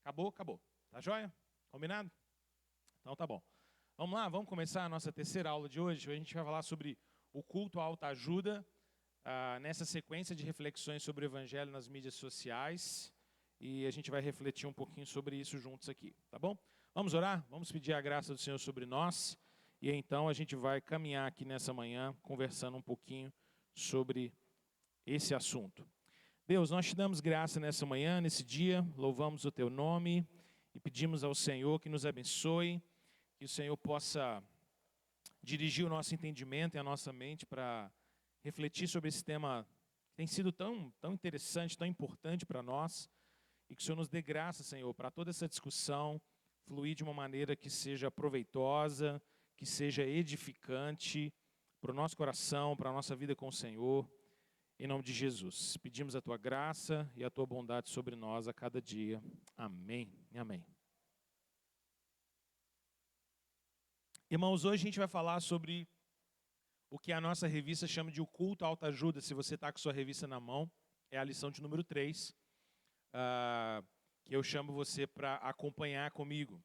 Acabou, acabou. Tá joia? Combinado? Então tá bom. Vamos lá, vamos começar a nossa terceira aula de hoje. Hoje a gente vai falar sobre o culto à autoajuda, nessa sequência de reflexões sobre o evangelho nas mídias sociais. E a gente vai refletir um pouquinho sobre isso juntos aqui, tá bom? Vamos orar? Vamos pedir a graça do Senhor sobre nós. E então a gente vai caminhar aqui nessa manhã, conversando um pouquinho sobre esse assunto. Deus, nós te damos graça nessa manhã, nesse dia, louvamos o teu nome e pedimos ao Senhor que nos abençoe, que o Senhor possa dirigir o nosso entendimento e a nossa mente para refletir sobre esse tema que tem sido tão interessante, tão importante para nós, e que o Senhor nos dê graça, Senhor, para toda essa discussão fluir de uma maneira que seja proveitosa, que seja edificante para o nosso coração, para a nossa vida com o Senhor. Em nome de Jesus, pedimos a Tua graça e a Tua bondade sobre nós a cada dia. Amém e amém. Irmãos, hoje a gente vai falar sobre o que a nossa revista chama de o culto à autoajuda. Se você está com sua revista na mão, é a lição de número 3, que eu chamo você para acompanhar comigo.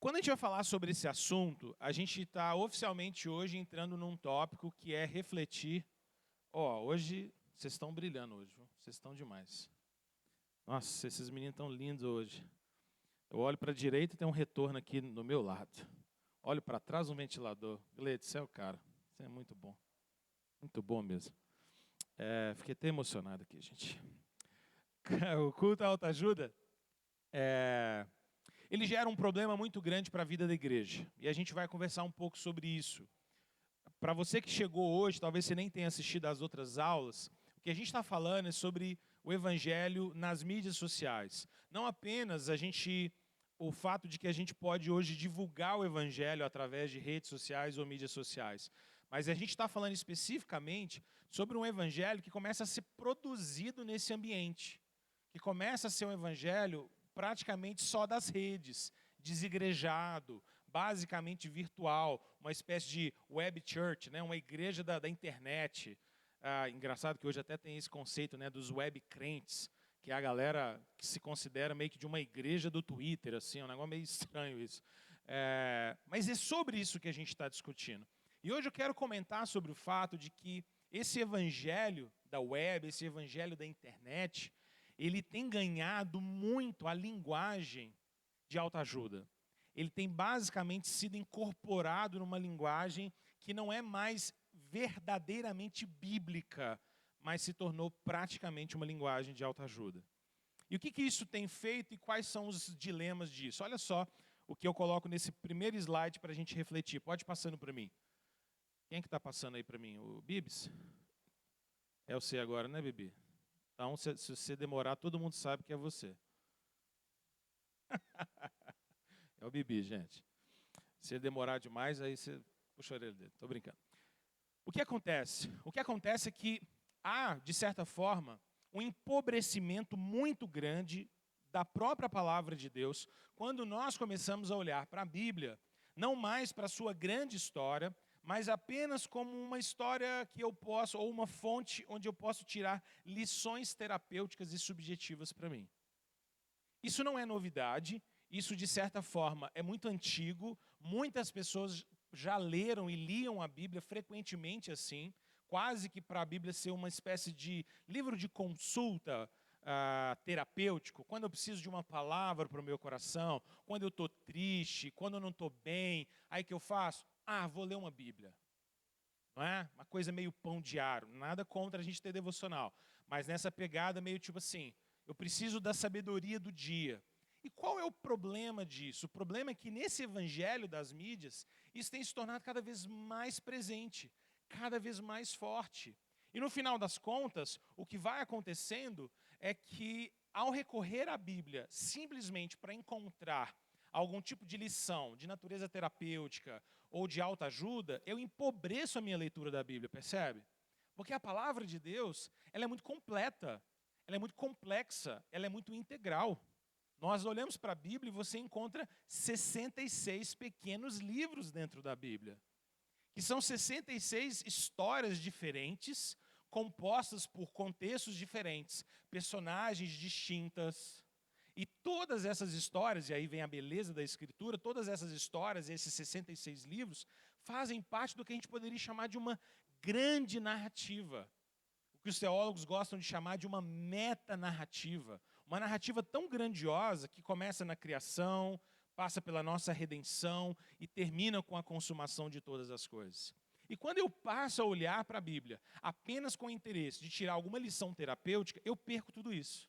Quando a gente vai falar sobre esse assunto, a gente está oficialmente hoje entrando num tópico que é refletir. Hoje, vocês estão brilhando hoje, viu? Vocês estão demais. Nossa, esses meninos estão lindos hoje. Eu olho para a direita e tem um retorno aqui no meu lado. Olho para trás um ventilador. Gleide, você é o cara. Você é muito bom. Muito bom mesmo. Fiquei até emocionado aqui, gente. O culto à autoajuda, ele gera um problema muito grande para a vida da igreja. E a gente vai conversar um pouco sobre isso. Para você que chegou hoje, talvez você nem tenha assistido às outras aulas, o que a gente está falando é sobre o evangelho nas mídias sociais. Não apenas o fato de que a gente pode hoje divulgar o evangelho através de redes sociais ou mídias sociais, mas a gente está falando especificamente sobre um evangelho que começa a ser produzido nesse ambiente, que começa a ser um evangelho praticamente só das redes, desigrejado, basicamente virtual, uma espécie de web church, né? Uma igreja da internet. Engraçado que hoje até tem esse conceito, né, dos web crentes, que é a galera que se considera meio que de uma igreja do Twitter, assim, é um negócio meio estranho isso. Mas é sobre isso que a gente está discutindo. E hoje eu quero comentar sobre o fato de que esse evangelho da web, esse evangelho da internet, ele tem ganhado muito a linguagem de autoajuda. Ele tem basicamente sido incorporado numa linguagem que não é mais verdadeiramente bíblica, mas se tornou praticamente uma linguagem de autoajuda. E o que isso tem feito e quais são os dilemas disso? Olha só o que eu coloco nesse primeiro slide para a gente refletir. Pode ir passando para mim. Quem é que está passando aí para mim? O Bibis? É você agora, né, Bibi? Então, se você demorar, todo mundo sabe que é você. É o Bibi, gente. Se ele demorar demais, aí você puxa a orelha dele. Estou brincando. O que acontece? O que acontece é que há, de certa forma, um empobrecimento muito grande da própria palavra de Deus quando nós começamos a olhar para a Bíblia, não mais para a sua grande história, mas apenas como uma história que eu posso, ou uma fonte onde eu posso tirar lições terapêuticas e subjetivas para mim. Isso não é novidade. Isso, de certa forma, é muito antigo. Muitas pessoas já leram e liam a Bíblia frequentemente assim, quase que para a Bíblia ser uma espécie de livro de consulta terapêutico. Quando eu preciso de uma palavra para o meu coração, quando eu estou triste, quando eu não estou bem, aí que eu faço? Vou ler uma Bíblia. Não é? Uma coisa meio pão diário. Nada contra a gente ter devocional. Mas nessa pegada meio tipo assim, eu preciso da sabedoria do dia. E qual é o problema disso? O problema é que nesse evangelho das mídias, isso tem se tornado cada vez mais presente, cada vez mais forte. E no final das contas, o que vai acontecendo é que ao recorrer à Bíblia simplesmente para encontrar algum tipo de lição de natureza terapêutica ou de autoajuda, eu empobreço a minha leitura da Bíblia, percebe? Porque a palavra de Deus, ela é muito completa, ela é muito complexa, ela é muito integral. Nós olhamos para a Bíblia e você encontra 66 pequenos livros dentro da Bíblia, que são 66 histórias diferentes, compostas por contextos diferentes, personagens distintas. E todas essas histórias, e aí vem a beleza da Escritura, todas essas histórias, esses 66 livros, fazem parte do que a gente poderia chamar de uma grande narrativa. O que os teólogos gostam de chamar de uma metanarrativa. Uma narrativa tão grandiosa que começa na criação, passa pela nossa redenção e termina com a consumação de todas as coisas. E quando eu passo a olhar para a Bíblia apenas com o interesse de tirar alguma lição terapêutica, eu perco tudo isso.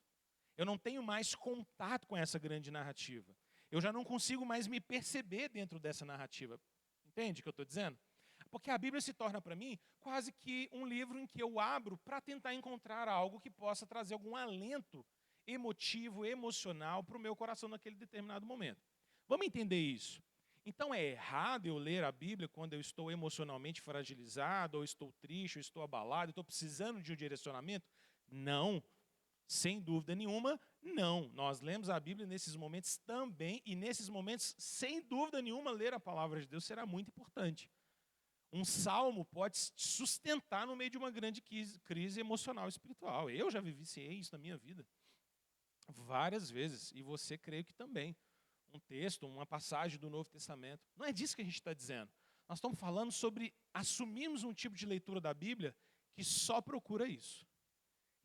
Eu não tenho mais contato com essa grande narrativa. Eu já não consigo mais me perceber dentro dessa narrativa. Entende o que eu estou dizendo? Porque a Bíblia se torna para mim quase que um livro em que eu abro para tentar encontrar algo que possa trazer algum alento emotivo, emocional para o meu coração naquele determinado momento. Vamos entender isso. Então é errado eu ler a Bíblia quando eu estou emocionalmente fragilizado, ou estou triste, ou estou abalado, estou precisando de um direcionamento? Não. Sem dúvida nenhuma, não. Nós lemos a Bíblia nesses momentos também, e nesses momentos, sem dúvida nenhuma, ler a palavra de Deus será muito importante. Um salmo pode sustentar no meio de uma grande crise emocional e espiritual. Eu já vivenciei isso na minha vida várias vezes, e você creio que também. Um texto, uma passagem do Novo Testamento. Não é disso que a gente está dizendo. Nós estamos falando sobre assumirmos um tipo de leitura da Bíblia que só procura isso.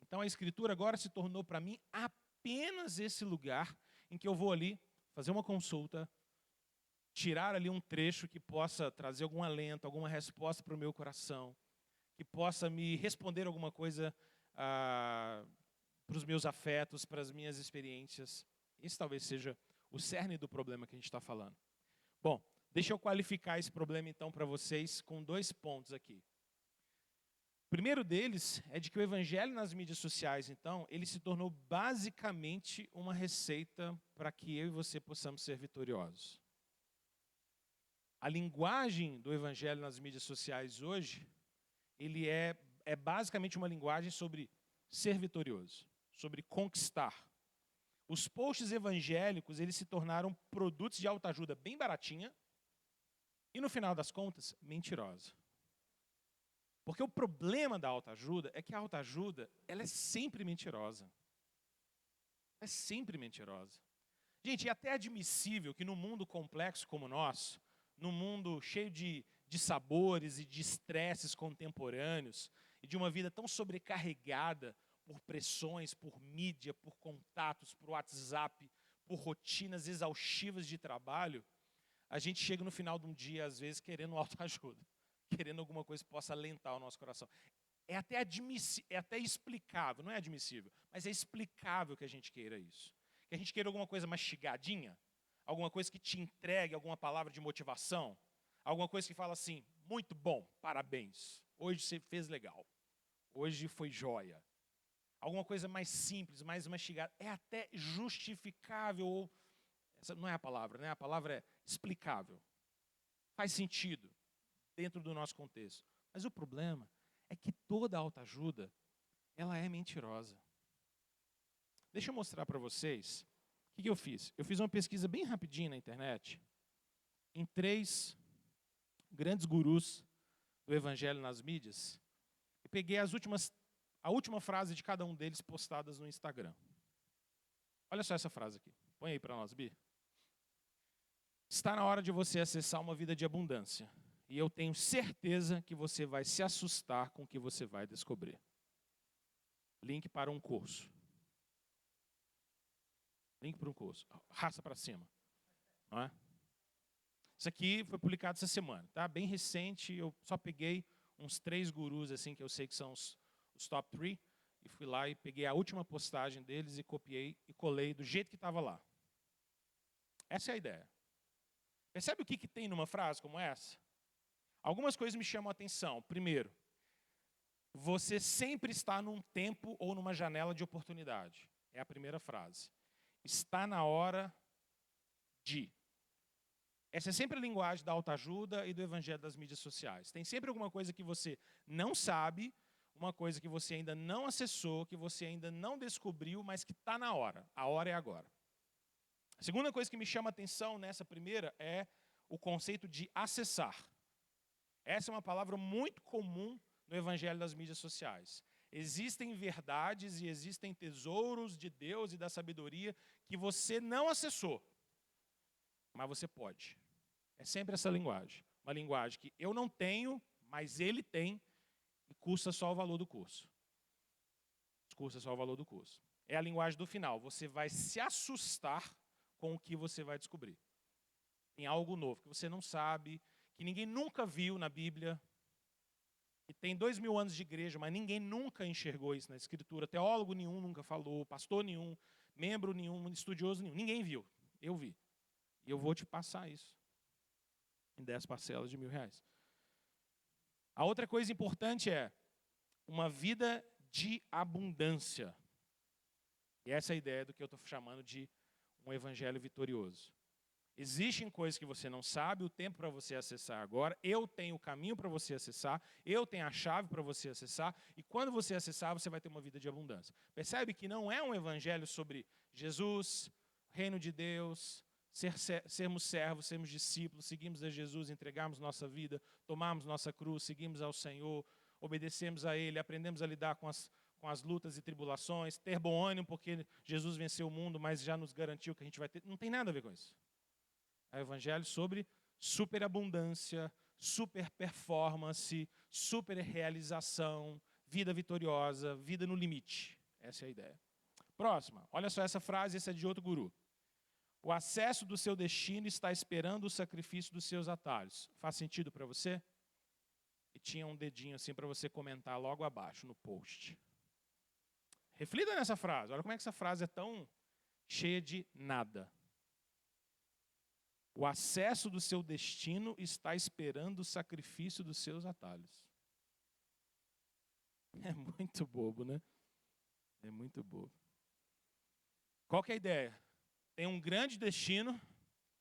Então a Escritura agora se tornou para mim apenas esse lugar em que eu vou ali fazer uma consulta, tirar ali um trecho que possa trazer algum alento, alguma resposta para o meu coração, que possa me responder alguma coisa para os meus afetos, para as minhas experiências. Esse talvez seja o cerne do problema que a gente está falando. Bom, deixa eu qualificar esse problema então para vocês com 2 pontos aqui. O primeiro deles é de que o evangelho nas mídias sociais, então, ele se tornou basicamente uma receita para que eu e você possamos ser vitoriosos. A linguagem do evangelho nas mídias sociais hoje, ele é basicamente uma linguagem sobre ser vitorioso, sobre conquistar. Os posts evangélicos, eles se tornaram produtos de autoajuda bem baratinha e, no final das contas, mentirosa. Porque o problema da autoajuda é que a autoajuda, ela é sempre mentirosa. É sempre mentirosa. Gente, é até admissível que num mundo complexo como o nosso, num mundo cheio de sabores e de estresses contemporâneos, e de uma vida tão sobrecarregada por pressões, por mídia, por contatos, por WhatsApp, por rotinas exaustivas de trabalho, a gente chega no final de um dia, às vezes, querendo autoajuda, querendo alguma coisa que possa alentar o nosso coração. É até explicável, não é admissível, mas é explicável que a gente queira isso. Que a gente queira alguma coisa mastigadinha, alguma coisa que te entregue alguma palavra de motivação, alguma coisa que fala assim, muito bom, parabéns, hoje você fez legal, hoje foi joia. Alguma coisa mais simples, mais mastigada, é até justificável, ou essa não é a palavra, né? A palavra é explicável. Faz sentido dentro do nosso contexto. Mas o problema é que toda autoajuda, ela é mentirosa. Deixa eu mostrar para vocês o que eu fiz. Eu fiz uma pesquisa bem rapidinha na internet, em 3 grandes gurus do evangelho nas mídias, e peguei a última frase de cada um deles postadas no Instagram. Olha só essa frase aqui. Põe aí para nós, Bi. Está na hora de você acessar uma vida de abundância. E eu tenho certeza que você vai se assustar com o que você vai descobrir. Link para um curso. Link para um curso. Raça para cima. Não é? Isso aqui foi publicado essa semana, tá? Bem recente. Eu só peguei uns 3 gurus assim que eu sei que são os top 3, e fui lá e peguei a última postagem deles e copiei e colei do jeito que estava lá. Essa é a ideia. Percebe o que tem numa frase como essa? Algumas coisas me chamam a atenção. Primeiro, você sempre está num tempo ou numa janela de oportunidade. É a primeira frase. Está na hora de. Essa é sempre a linguagem da autoajuda e do evangelho das mídias sociais. Tem sempre alguma coisa que você não sabe, uma coisa que você ainda não acessou, que você ainda não descobriu, mas que está na hora. A hora é agora. A segunda coisa que me chama a atenção nessa primeira é o conceito de acessar. Essa é uma palavra muito comum no evangelho das mídias sociais. Existem verdades e existem tesouros de Deus e da sabedoria que você não acessou, mas você pode. É sempre essa linguagem. Uma linguagem que eu não tenho, mas ele tem e custa só o valor do curso. Custa só o valor do curso. É a linguagem do final. Você vai se assustar com o que você vai descobrir. Tem algo novo que você não sabe, que ninguém nunca viu na Bíblia. E tem 2000 anos de igreja, mas ninguém nunca enxergou isso na Escritura. Teólogo nenhum nunca falou, pastor nenhum, membro nenhum, estudioso nenhum. Ninguém viu. Eu vi. E eu vou te passar isso em 10 parcelas de R$1.000. A outra coisa importante é uma vida de abundância. E essa é a ideia do que eu estou chamando de um evangelho vitorioso. Existem coisas que você não sabe, o tempo para você acessar agora, eu tenho o caminho para você acessar, eu tenho a chave para você acessar, e quando você acessar, você vai ter uma vida de abundância. Percebe que não é um evangelho sobre Jesus, reino de Deus, sermos servos, sermos discípulos, seguimos a Jesus, entregarmos nossa vida, tomarmos nossa cruz, seguimos ao Senhor, obedecemos a Ele, aprendemos a lidar com as lutas e tribulações, ter bom ânimo, porque Jesus venceu o mundo, mas já nos garantiu que a gente vai ter. Não tem nada a ver com isso. É o evangelho sobre superabundância, super performance, super realização, vida vitoriosa, vida no limite. Essa é a ideia. Próxima, olha só essa frase, essa é de outro guru. O acesso do seu destino está esperando o sacrifício dos seus atalhos. Faz sentido para você? E tinha um dedinho assim para você comentar logo abaixo no post. Reflita nessa frase. Olha como é que essa frase é tão cheia de nada. O acesso do seu destino está esperando o sacrifício dos seus atalhos. É muito bobo, né? É muito bobo. Qual que é a ideia? Tem um grande destino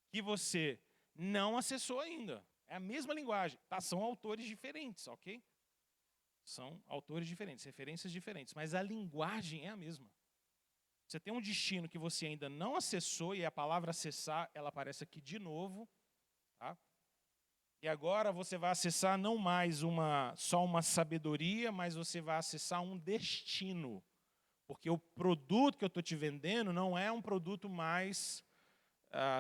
que você não acessou ainda. É a mesma linguagem. Tá, são autores diferentes, ok? São autores diferentes, referências diferentes. Mas a linguagem é a mesma. Você tem um destino que você ainda não acessou, e a palavra acessar, ela aparece aqui de novo. Tá? E agora você vai acessar não mais só uma sabedoria, mas você vai acessar um destino. Porque o produto que eu estou te vendendo não é um produto mais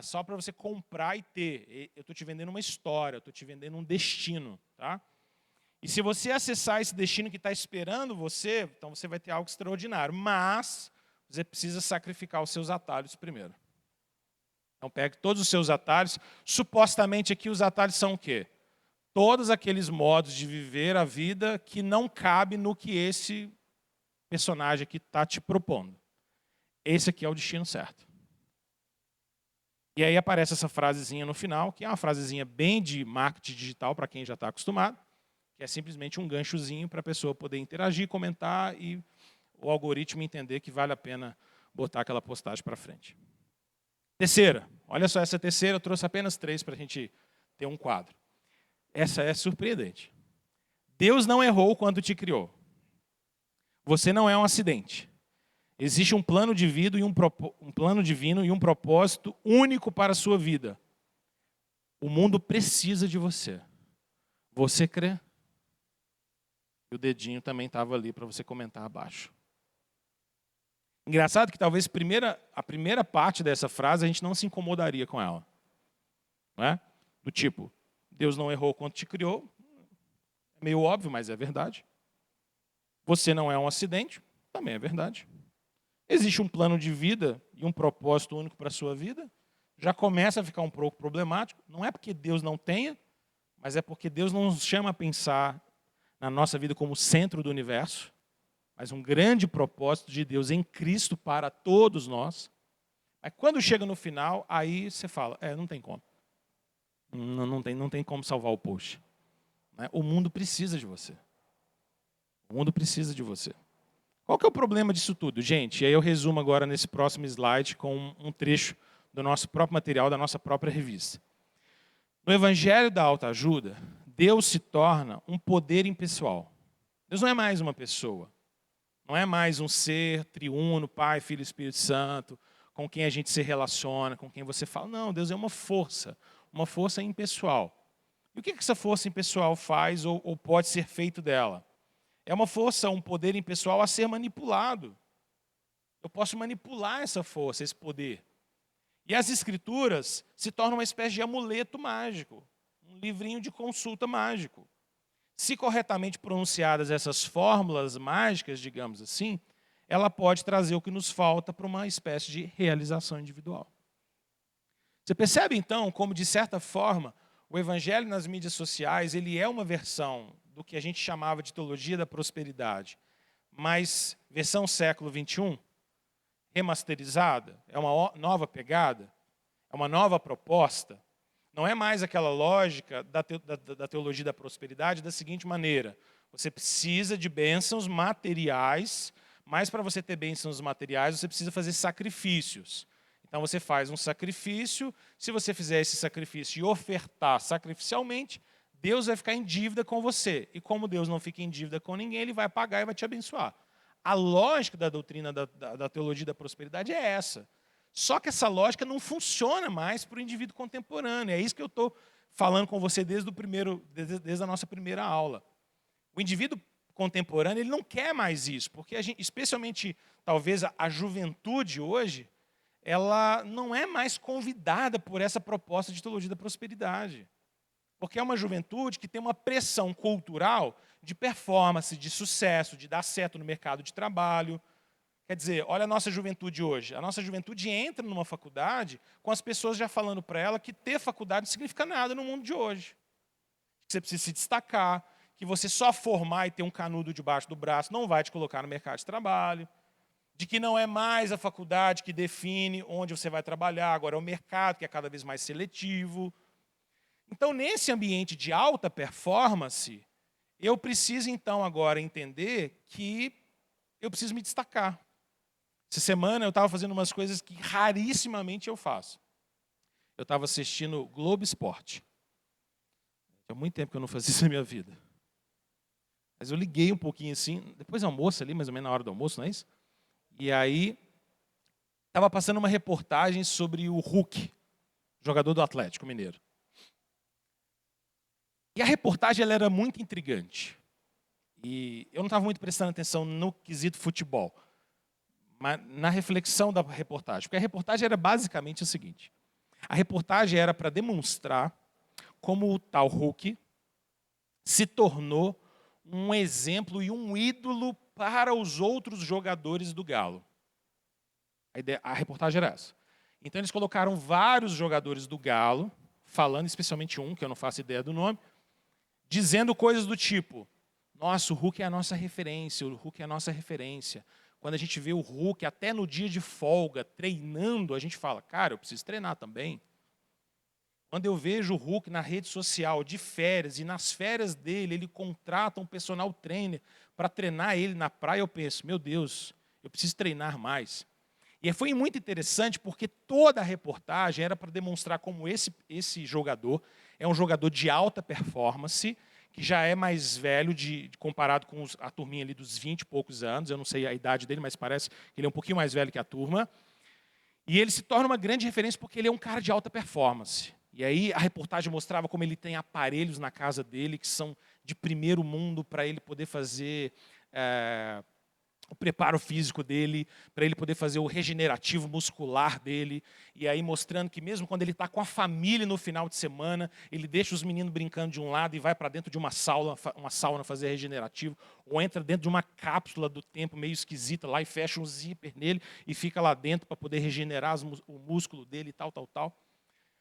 só para você comprar e ter. Eu estou te vendendo uma história, eu estou te vendendo um destino. Tá? E se você acessar esse destino que está esperando você, então você vai ter algo extraordinário. Mas você precisa sacrificar os seus atalhos primeiro. Então pegue todos os seus atalhos. Supostamente aqui os atalhos são o quê? Todos aqueles modos de viver a vida que não cabe no que esse personagem aqui está te propondo. Esse aqui é o destino certo. E aí aparece essa frasezinha no final, que é uma frasezinha bem de marketing digital para quem já está acostumado, que é simplesmente um ganchozinho para a pessoa poder interagir, comentar e o algoritmo entender que vale a pena botar aquela postagem para frente. Terceira, olha só essa terceira, eu trouxe apenas 3 para a gente ter um quadro. Essa é surpreendente. Deus não errou quando te criou. Você não é um acidente. Existe um plano divino e um propósito único para a sua vida. O mundo precisa de você. Você crê? E o dedinho também estava ali para você comentar abaixo. Engraçado que talvez a primeira parte dessa frase a gente não se incomodaria com ela. Não é? Do tipo, Deus não errou quando te criou. É meio óbvio, mas é verdade. Você não é um acidente, também é verdade. Existe um plano de vida e um propósito único para a sua vida. Já começa a ficar um pouco problemático. Não é porque Deus não tenha, mas é porque Deus não nos chama a pensar na nossa vida como centro do universo, mas um grande propósito de Deus em Cristo para todos nós. Mas quando chega no final, aí você fala, não tem como. Não tem como salvar o post. O mundo precisa de você. O mundo precisa de você. Qual que é o problema disso tudo, gente? E aí eu resumo agora nesse próximo slide com um trecho do nosso próprio material, da nossa própria revista. No Evangelho da Autoajuda, Deus se torna um poder impessoal. Deus não é mais uma pessoa. Não é mais um ser triuno, Pai, Filho e Espírito Santo, com quem a gente se relaciona, com quem você fala. Não, Deus é uma força impessoal. E o que essa força impessoal faz ou pode ser feito dela? É uma força, um poder impessoal a ser manipulado. Eu posso manipular essa força, esse poder. E as escrituras se tornam uma espécie de amuleto mágico, um livrinho de consulta mágico. Se corretamente pronunciadas essas fórmulas mágicas, digamos assim, ela pode trazer o que nos falta para uma espécie de realização individual. Você percebe então como, de certa forma, o evangelho nas mídias sociais ele é uma versão do que a gente chamava de teologia da prosperidade, mas versão século XXI, remasterizada, é uma nova pegada, é uma nova proposta. Não é mais aquela lógica da teologia da prosperidade da seguinte maneira: você precisa de bênçãos materiais, mas para você ter bênçãos materiais você precisa fazer sacrifícios. Então você faz um sacrifício, se você fizer esse sacrifício e ofertar sacrificialmente, Deus vai ficar em dívida com você. E como Deus não fica em dívida com ninguém, Ele vai pagar e vai te abençoar. A lógica da doutrina da teologia da prosperidade é essa. Só que essa lógica não funciona mais para o indivíduo contemporâneo. É isso que eu estou falando com você desde a nossa primeira aula. O indivíduo contemporâneo ele não quer mais isso, porque especialmente talvez a juventude hoje, ela não é mais convidada por essa proposta de teologia da prosperidade. Porque é uma juventude que tem uma pressão cultural de performance, de sucesso, de dar certo no mercado de trabalho. Quer dizer, olha a nossa juventude hoje. A nossa juventude entra numa faculdade com as pessoas já falando para ela que ter faculdade não significa nada no mundo de hoje. Que você precisa se destacar, que você só formar e ter um canudo debaixo do braço não vai te colocar no mercado de trabalho. De que não é mais a faculdade que define onde você vai trabalhar, agora é o mercado que é cada vez mais seletivo. Então, nesse ambiente de alta performance, eu preciso então agora entender que eu preciso me destacar. Essa semana eu estava fazendo umas coisas que rarissimamente eu faço. Eu estava assistindo Globo Esporte. Tinha muito tempo que eu não fazia isso na minha vida. Mas eu liguei um pouquinho assim, depois do almoço ali, mais ou menos na hora do almoço, não é isso? E aí, estava passando uma reportagem sobre o Hulk, jogador do Atlético Mineiro. E a reportagem ela era muito intrigante. E eu não estava muito prestando atenção no quesito futebol, mas na reflexão da reportagem. Porque a reportagem era basicamente o seguinte. A reportagem era para demonstrar como o tal Hulk se tornou um exemplo e um ídolo para os outros jogadores do Galo. A reportagem era essa. Então eles colocaram vários jogadores do Galo, falando especialmente um, que eu não faço ideia do nome, dizendo coisas do tipo: nossa, o Hulk é a nossa referência, o Hulk é a nossa referência. Quando a gente vê o Hulk até no dia de folga, treinando, a gente fala, cara, eu preciso treinar também. Quando eu vejo o Hulk na rede social de férias, e nas férias dele, ele contrata um personal trainer para treinar ele na praia, eu penso, meu Deus, eu preciso treinar mais. E foi muito interessante porque toda a reportagem era para demonstrar como esse jogador é um jogador de alta performance, que já é mais velho comparado com a turminha ali dos 20 e poucos anos. Eu não sei a idade dele, mas parece que ele é um pouquinho mais velho que a turma. E ele se torna uma grande referência porque ele é um cara de alta performance. E aí a reportagem mostrava como ele tem aparelhos na casa dele que são de primeiro mundo para ele poder fazer o preparo físico dele, para ele poder fazer o regenerativo muscular dele, e aí mostrando que mesmo quando ele está com a família no final de semana, ele deixa os meninos brincando de um lado e vai para dentro de uma sauna fazer regenerativo, ou entra dentro de uma cápsula do tempo meio esquisita lá e fecha um zíper nele e fica lá dentro para poder regenerar o músculo dele e tal.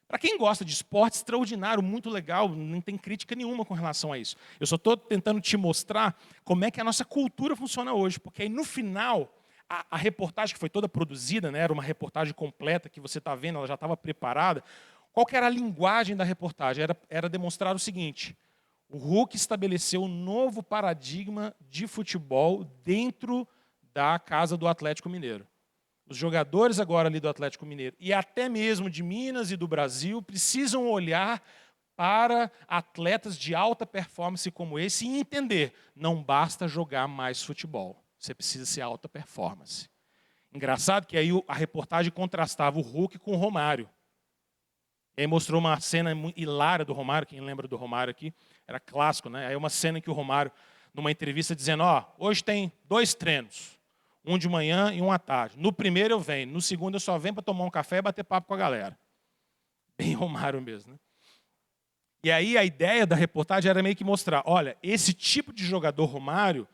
Para quem gosta de esporte, extraordinário, muito legal, não tem crítica nenhuma com relação a isso. Eu só estou tentando te mostrar como é que a nossa cultura funciona hoje, porque aí no final, a reportagem que foi toda produzida, né, era uma reportagem completa que você está vendo, ela já estava preparada. Qual que era a linguagem da reportagem? Era demonstrar o seguinte: o Hulk estabeleceu um novo paradigma de futebol dentro da casa do Atlético Mineiro. Os jogadores agora ali do Atlético Mineiro e até mesmo de Minas e do Brasil precisam olhar para atletas de alta performance como esse e entender, não basta jogar mais futebol, você precisa ser alta performance. Engraçado que aí a reportagem contrastava o Hulk com o Romário. E aí mostrou uma cena hilária do Romário, quem lembra do Romário aqui, era clássico, né? Aí uma cena em que o Romário, numa entrevista dizendo, hoje tem 2 treinos, um de manhã e um à tarde. No primeiro eu venho, no segundo eu só venho para tomar um café e bater papo com a galera. Bem Romário mesmo, né? E aí a ideia da reportagem era meio que mostrar, olha, esse tipo de jogador Romário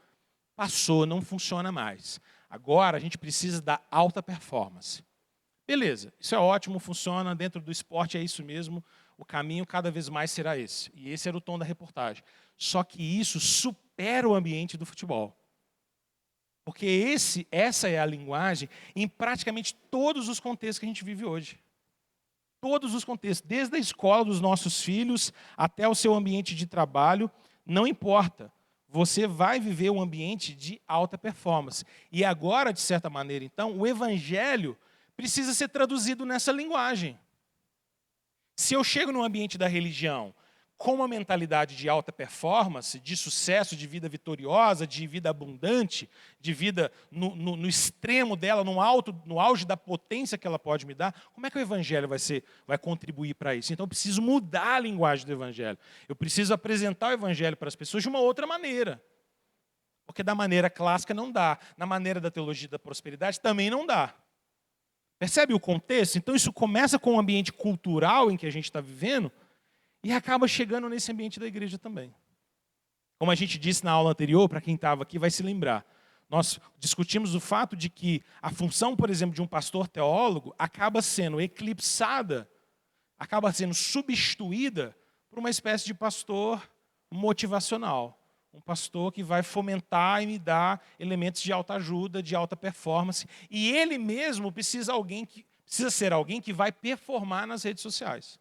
passou, não funciona mais. Agora a gente precisa da alta performance. Beleza, isso é ótimo, funciona, dentro do esporte é isso mesmo, o caminho cada vez mais será esse. E esse era o tom da reportagem. Só que isso supera o ambiente do futebol. Porque essa é a linguagem em praticamente todos os contextos que a gente vive hoje. Todos os contextos, desde a escola dos nossos filhos até o seu ambiente de trabalho, não importa. Você vai viver um ambiente de alta performance. E agora, de certa maneira, então, o evangelho precisa ser traduzido nessa linguagem. Se eu chego no ambiente da religião com uma mentalidade de alta performance, de sucesso, de vida vitoriosa, de vida abundante, de vida no extremo dela, no auge da potência que ela pode me dar, como é que o evangelho vai contribuir para isso? Então eu preciso mudar a linguagem do evangelho. Eu preciso apresentar o evangelho para as pessoas de uma outra maneira. Porque da maneira clássica não dá. Na maneira da teologia da prosperidade também não dá. Percebe o contexto? Então isso começa com o ambiente cultural em que a gente está vivendo, e acaba chegando nesse ambiente da igreja também. Como a gente disse na aula anterior, para quem estava aqui vai se lembrar, nós discutimos o fato de que a função, por exemplo, de um pastor teólogo acaba sendo eclipsada, acaba sendo substituída por uma espécie de pastor motivacional. Um pastor que vai fomentar e me dar elementos de alta ajuda, de alta performance. E ele mesmo precisa ser alguém que vai performar nas redes sociais.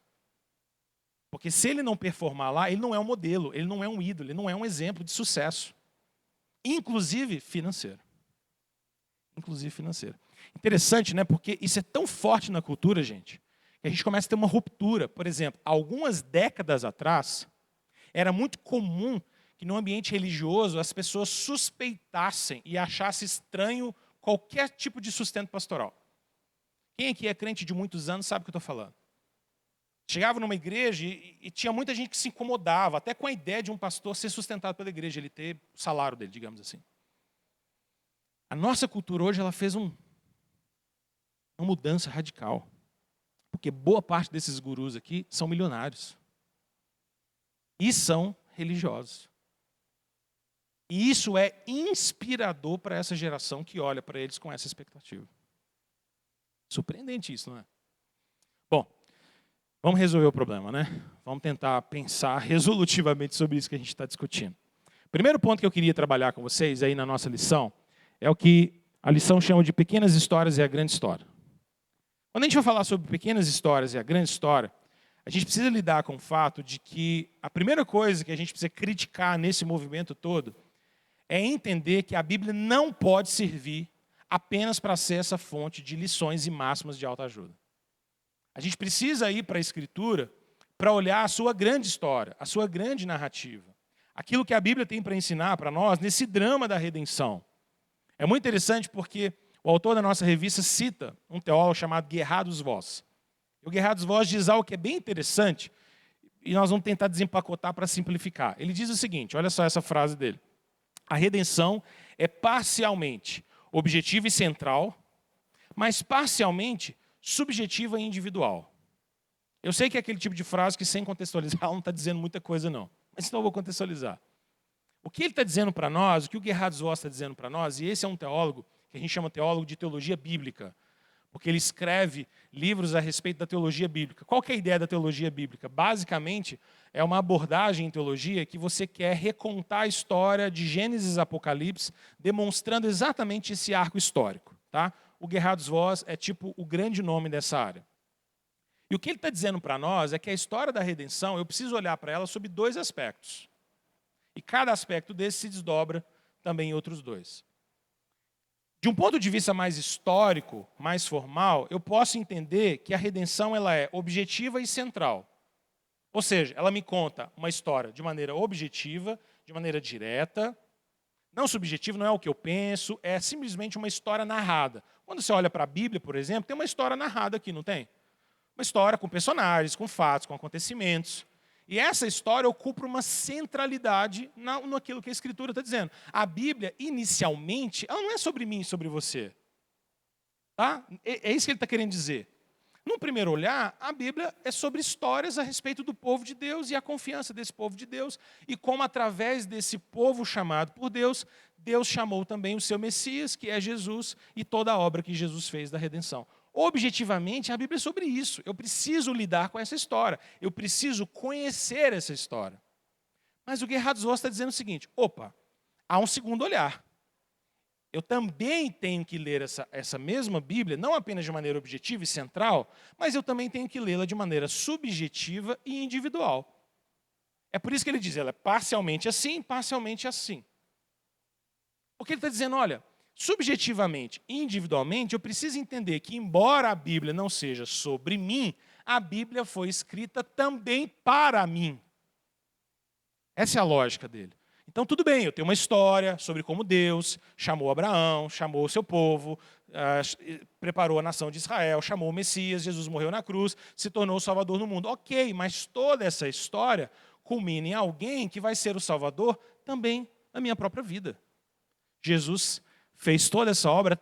Porque se ele não performar lá, ele não é um modelo, ele não é um ídolo, ele não é um exemplo de sucesso. Inclusive financeiro. Inclusive financeiro. Interessante, né? Porque isso é tão forte na cultura, gente, que a gente começa a ter uma ruptura. Por exemplo, algumas décadas atrás, era muito comum que no ambiente religioso as pessoas suspeitassem e achassem estranho qualquer tipo de sustento pastoral. Quem aqui é crente de muitos anos sabe o que eu estou falando. Chegava numa igreja e tinha muita gente que se incomodava, até com a ideia de um pastor ser sustentado pela igreja, ele ter o salário dele, digamos assim. A nossa cultura hoje ela fez uma mudança radical. Porque boa parte desses gurus aqui são milionários. E são religiosos. E isso é inspirador para essa geração que olha para eles com essa expectativa. Surpreendente isso, não é? Bom, vamos resolver o problema, né? Vamos tentar pensar resolutivamente sobre isso que a gente está discutindo. O primeiro ponto que eu queria trabalhar com vocês aí na nossa lição é o que a lição chama de pequenas histórias e a grande história. Quando a gente vai falar sobre pequenas histórias e a grande história, a gente precisa lidar com o fato de que a primeira coisa que a gente precisa criticar nesse movimento todo é entender que a Bíblia não pode servir apenas para ser essa fonte de lições e máximas de autoajuda. A gente precisa ir para a Escritura para olhar a sua grande história, a sua grande narrativa. Aquilo que a Bíblia tem para ensinar para nós nesse drama da redenção. É muito interessante porque o autor da nossa revista cita um teólogo chamado Gerhardus Voss. O Gerhardus Voss diz algo que é bem interessante e nós vamos tentar desempacotar para simplificar. Ele diz o seguinte, olha só essa frase dele. A redenção é parcialmente objetiva e central, mas parcialmente subjetiva e individual. Eu sei que é aquele tipo de frase que sem contextualizar ela não está dizendo muita coisa não, mas então eu vou contextualizar. O que ele está dizendo para nós, o que o Gerhardus Voss está dizendo para nós, e esse é um teólogo que a gente chama teólogo de teologia bíblica, porque ele escreve livros a respeito da teologia bíblica. Qual que é a ideia da teologia bíblica? Basicamente, é uma abordagem em teologia que você quer recontar a história de Gênesis e Apocalipse, demonstrando exatamente esse arco histórico. Tá? O Gerhardus Voss é tipo o grande nome dessa área. E o que ele está dizendo para nós é que a história da redenção, eu preciso olhar para ela sob 2 aspectos. E cada aspecto desse se desdobra também em outros 2. De um ponto de vista mais histórico, mais formal, eu posso entender que a redenção ela é objetiva e central. Ou seja, ela me conta uma história de maneira objetiva, de maneira direta. Não subjetiva, não é o que eu penso, é simplesmente uma história narrada. Quando você olha para a Bíblia, por exemplo, tem uma história narrada aqui, não tem? Uma história com personagens, com fatos, com acontecimentos. E essa história ocupa uma centralidade naquilo que a Escritura está dizendo. A Bíblia, inicialmente, ela não é sobre mim e sobre você. Tá? É isso que ele está querendo dizer. Num primeiro olhar, a Bíblia é sobre histórias a respeito do povo de Deus e a confiança desse povo de Deus. E como através desse povo chamado por Deus, Deus chamou também o seu Messias, que é Jesus, e toda a obra que Jesus fez da redenção. Objetivamente, a Bíblia é sobre isso. Eu preciso lidar com essa história. Eu preciso conhecer essa história. Mas o Gerhard Voss está dizendo o seguinte, opa, há um segundo olhar. Eu também tenho que ler essa mesma Bíblia, não apenas de maneira objetiva e central, mas eu também tenho que lê-la de maneira subjetiva e individual. É por isso que ele diz, ela é parcialmente assim, parcialmente assim. Porque ele está dizendo, olha, subjetivamente e individualmente, eu preciso entender que, embora a Bíblia não seja sobre mim, a Bíblia foi escrita também para mim. Essa é a lógica dele. Então, tudo bem, eu tenho uma história sobre como Deus chamou Abraão, chamou o seu povo, preparou a nação de Israel, chamou o Messias, Jesus morreu na cruz, se tornou o Salvador no mundo. Ok, mas toda essa história culmina em alguém que vai ser o Salvador também na minha própria vida. Jesus fez toda essa obra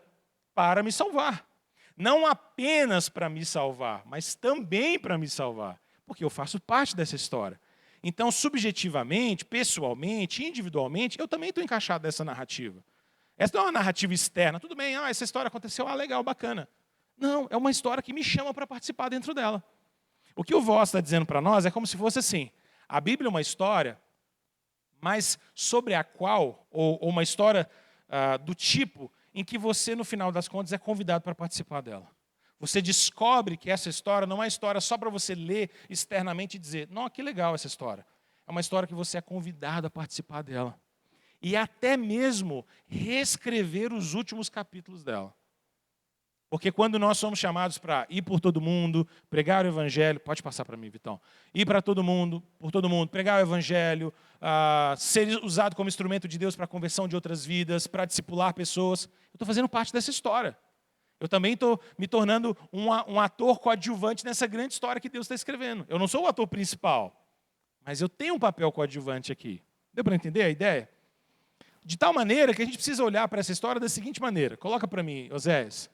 para me salvar. Não apenas para me salvar, mas também para me salvar, porque eu faço parte dessa história. Então, subjetivamente, pessoalmente, individualmente, eu também estou encaixado nessa narrativa. Essa não é uma narrativa externa. Tudo bem, essa história aconteceu, legal, bacana. Não, é uma história que me chama para participar dentro dela. O que o Voss está dizendo para nós é como se fosse assim. A Bíblia é uma história, mas sobre a qual, ou uma história do tipo em que você, no final das contas, é convidado para participar dela. Você descobre que essa história não é história só para você ler externamente e dizer, não, que legal essa história. É uma história que você é convidado a participar dela. E até mesmo reescrever os últimos capítulos dela. Porque quando nós somos chamados para ir por todo mundo, pregar o Evangelho, pode passar para mim, Vitão, ir para todo mundo, por todo mundo, pregar o Evangelho, ser usado como instrumento de Deus para a conversão de outras vidas, para discipular pessoas, eu estou fazendo parte dessa história. Eu também estou me tornando um ator coadjuvante nessa grande história que Deus está escrevendo. Eu não sou o ator principal, mas eu tenho um papel coadjuvante aqui. Deu para entender a ideia? De tal maneira que a gente precisa olhar para essa história da seguinte maneira. Coloca para mim, Oséias.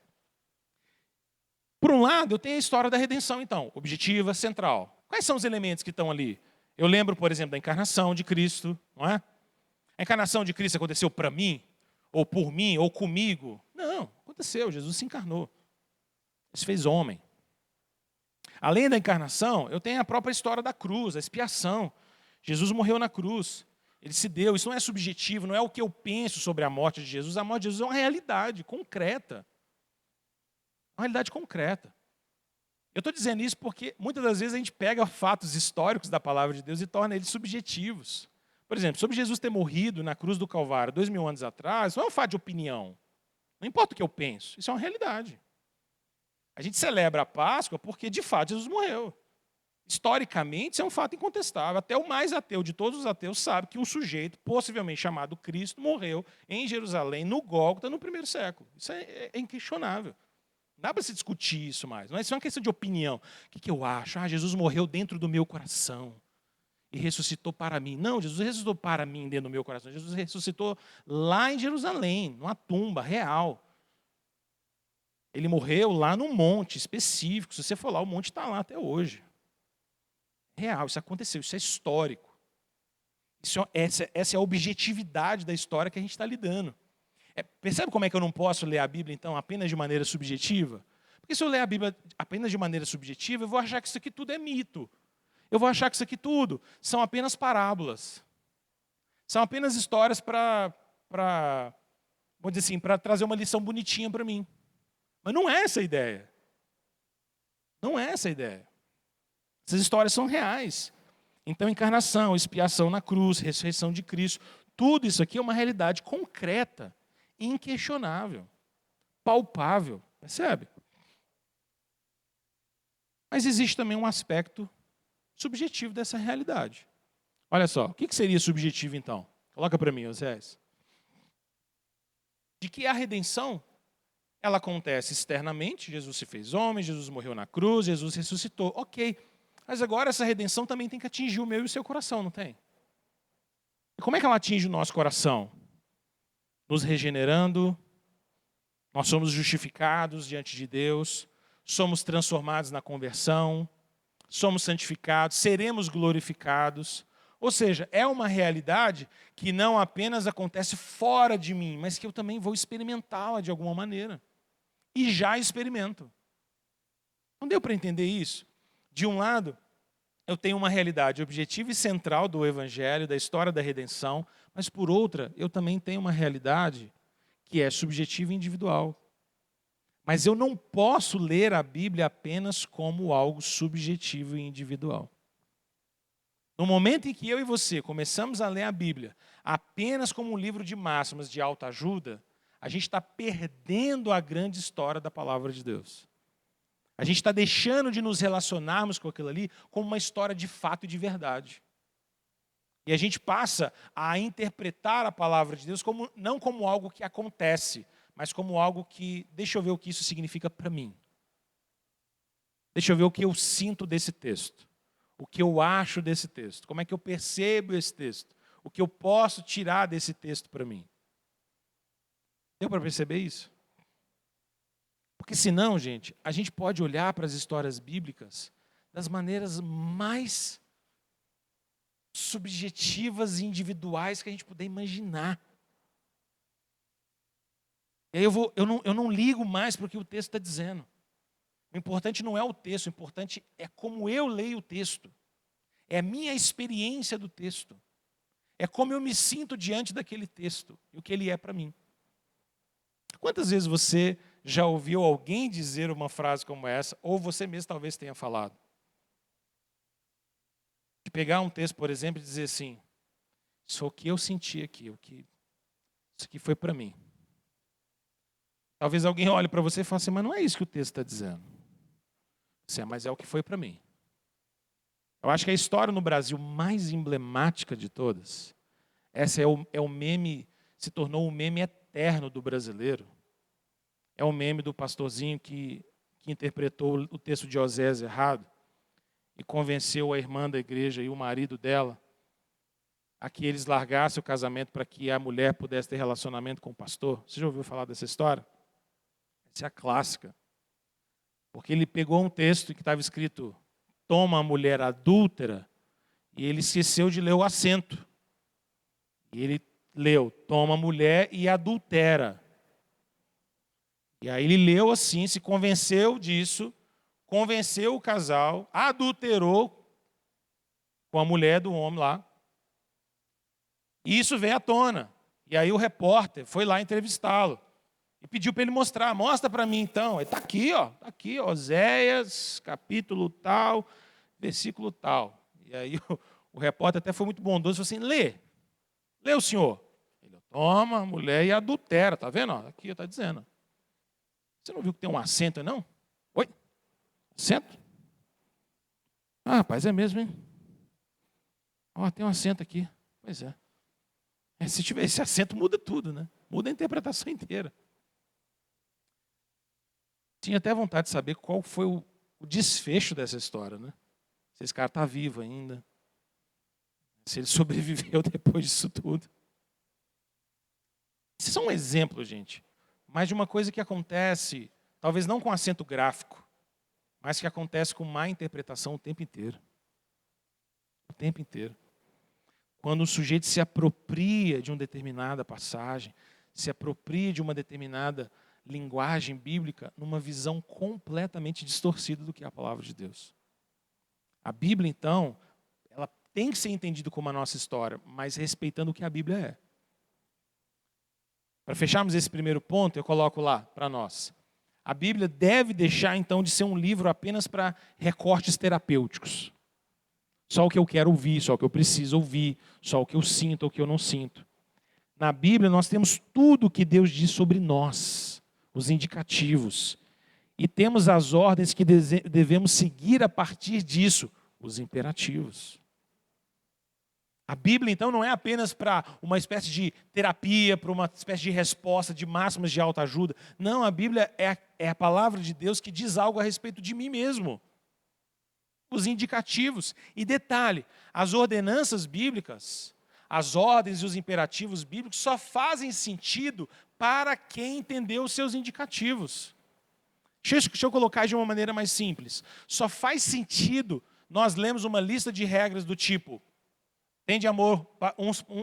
Por um lado, eu tenho a história da redenção, então, objetiva, central. Quais são os elementos que estão ali? Eu lembro, por exemplo, da encarnação de Cristo, não é? A encarnação de Cristo aconteceu para mim, ou por mim, ou comigo? Não, aconteceu, Jesus se encarnou. Ele se fez homem. Além da encarnação, eu tenho a própria história da cruz, a expiação. Jesus morreu na cruz. Ele se deu. Isso não é subjetivo, não é o que eu penso sobre a morte de Jesus. A morte de Jesus é uma realidade concreta. Uma realidade concreta. Eu estou dizendo isso porque muitas das vezes a gente pega fatos históricos da palavra de Deus e torna eles subjetivos. Por exemplo, sobre Jesus ter morrido na cruz do Calvário 2000 anos atrás, não é um fato de opinião. Não importa o que eu penso, isso é uma realidade. A gente celebra a Páscoa porque, de fato, Jesus morreu. Historicamente, isso é um fato incontestável. Até o mais ateu de todos os ateus sabe que um sujeito, possivelmente chamado Cristo, morreu em Jerusalém, no Gólgota, no primeiro século. Isso é inquestionável. Não dá para se discutir isso mais. Não é só uma questão de opinião. O que eu acho? Jesus morreu dentro do meu coração e ressuscitou para mim. Não, Jesus ressuscitou para mim dentro do meu coração. Jesus ressuscitou lá em Jerusalém, numa tumba real. Ele morreu lá num monte específico. Se você for lá, o monte está lá até hoje. Real, isso aconteceu, isso é histórico. Essa é a objetividade da história que a gente está lidando. Percebe como é que eu não posso ler a Bíblia, então, apenas de maneira subjetiva? Porque se eu ler a Bíblia apenas de maneira subjetiva, eu vou achar que isso aqui tudo é mito. Eu vou achar que isso aqui tudo são apenas parábolas. São apenas histórias para vamos dizer assim, para trazer uma lição bonitinha para mim. Mas não é essa a ideia. Não é essa a ideia. Essas histórias são reais. Então, encarnação, expiação na cruz, ressurreição de Cristo, tudo isso aqui é uma realidade concreta, inquestionável, palpável, percebe? Mas existe também um aspecto subjetivo dessa realidade. Olha só, o que seria subjetivo então? Coloca para mim, Osés. De que a redenção, ela acontece externamente, Jesus se fez homem, Jesus morreu na cruz, Jesus ressuscitou. Ok, Mas agora essa redenção também tem que atingir o meu e o seu coração, não tem? E como é que ela atinge o nosso coração? Nos regenerando, nós somos justificados diante de Deus, somos transformados na conversão, somos santificados, seremos glorificados. Ou seja, é uma realidade que não apenas acontece fora de mim, mas que eu também vou experimentá-la de alguma maneira. E já experimento. Não deu para entender isso? De um lado, eu tenho uma realidade objetiva e central do Evangelho, da história da redenção, mas por outra, eu também tenho uma realidade que é subjetiva e individual. Mas eu não posso ler a Bíblia apenas como algo subjetivo e individual. No momento em que eu e você começamos a ler a Bíblia apenas como um livro de máximas de autoajuda, a gente está perdendo a grande história da palavra de Deus. A gente está deixando de nos relacionarmos com aquilo ali como uma história de fato e de verdade. E a gente passa a interpretar a palavra de Deus não como algo que acontece, mas como algo que, deixa eu ver o que isso significa para mim. Deixa eu ver o que eu sinto desse texto. O que eu acho desse texto. Como é que eu percebo esse texto. O que eu posso tirar desse texto para mim. Deu para perceber isso? Porque senão, gente, a gente pode olhar para as histórias bíblicas das maneiras mais subjetivas e individuais que a gente puder imaginar. E aí eu não ligo mais para o que o texto está dizendo. O importante não é o texto, o importante é como eu leio o texto. É a minha experiência do texto. É como eu me sinto diante daquele texto e o que ele é para mim. Quantas vezes você já ouviu alguém dizer uma frase como essa, ou você mesmo talvez tenha falado? De pegar um texto, por exemplo, e dizer assim, isso é o que eu senti aqui, isso aqui foi para mim. Talvez alguém olhe para você e fale assim, mas não é isso que o texto está dizendo. Mas é o que foi para mim. Eu acho que a história no Brasil mais emblemática de todas, essa é o meme, se tornou um meme eterno do brasileiro. É o meme do pastorzinho que interpretou o texto de Osés errado e convenceu a irmã da igreja e o marido dela a que eles largassem o casamento para que a mulher pudesse ter relacionamento com o pastor. Você já ouviu falar dessa história? Essa é a clássica. Porque ele pegou um texto que estava escrito toma a mulher adúltera e ele esqueceu de ler o acento. E ele leu toma a mulher e adultera. E aí ele leu assim, se convenceu disso, convenceu o casal, adulterou com a mulher do homem lá. E isso veio à tona. E aí o repórter foi lá entrevistá-lo. E pediu para ele mostrar. Mostra para mim então. Ele está aqui, ó. Está aqui, Oséias, capítulo tal, versículo tal. E aí o repórter até foi muito bondoso e falou assim, lê. Lê o senhor. Ele toma a mulher e adultera. Está vendo? Aqui está dizendo. Você não viu que tem um acento, não? Oi? Acento? Ah, rapaz, é mesmo, hein? Ó, tem um acento aqui. Pois é. Se tiver esse acento, muda tudo, né? Muda a interpretação inteira. Tinha até vontade de saber qual foi o desfecho dessa história, né? Se esse cara está vivo ainda. Se ele sobreviveu depois disso tudo. Isso é só um exemplo, gente. Mas de uma coisa que acontece, talvez não com acento gráfico, mas que acontece com má interpretação o tempo inteiro. O tempo inteiro. Quando o sujeito se apropria de uma determinada passagem, se apropria de uma determinada linguagem bíblica numa visão completamente distorcida do que é a palavra de Deus. A Bíblia, então, ela tem que ser entendida como a nossa história, mas respeitando o que a Bíblia é. Para fecharmos esse primeiro ponto, eu coloco lá para nós. A Bíblia deve deixar, então, de ser um livro apenas para recortes terapêuticos. Só o que eu quero ouvir, só o que eu preciso ouvir, só o que eu sinto ou o que eu não sinto. Na Bíblia, nós temos tudo o que Deus diz sobre nós, os indicativos. E temos as ordens que devemos seguir a partir disso, os imperativos. A Bíblia, então, não é apenas para uma espécie de terapia, para uma espécie de resposta de máximas de autoajuda. Não, a Bíblia é a palavra de Deus que diz algo a respeito de mim mesmo. os indicativos. E detalhe, as ordenanças bíblicas, as ordens e os imperativos bíblicos só fazem sentido para quem entendeu os seus indicativos. Deixa eu colocar de uma maneira mais simples. Só faz sentido nós lermos uma lista de regras do tipo: tende amor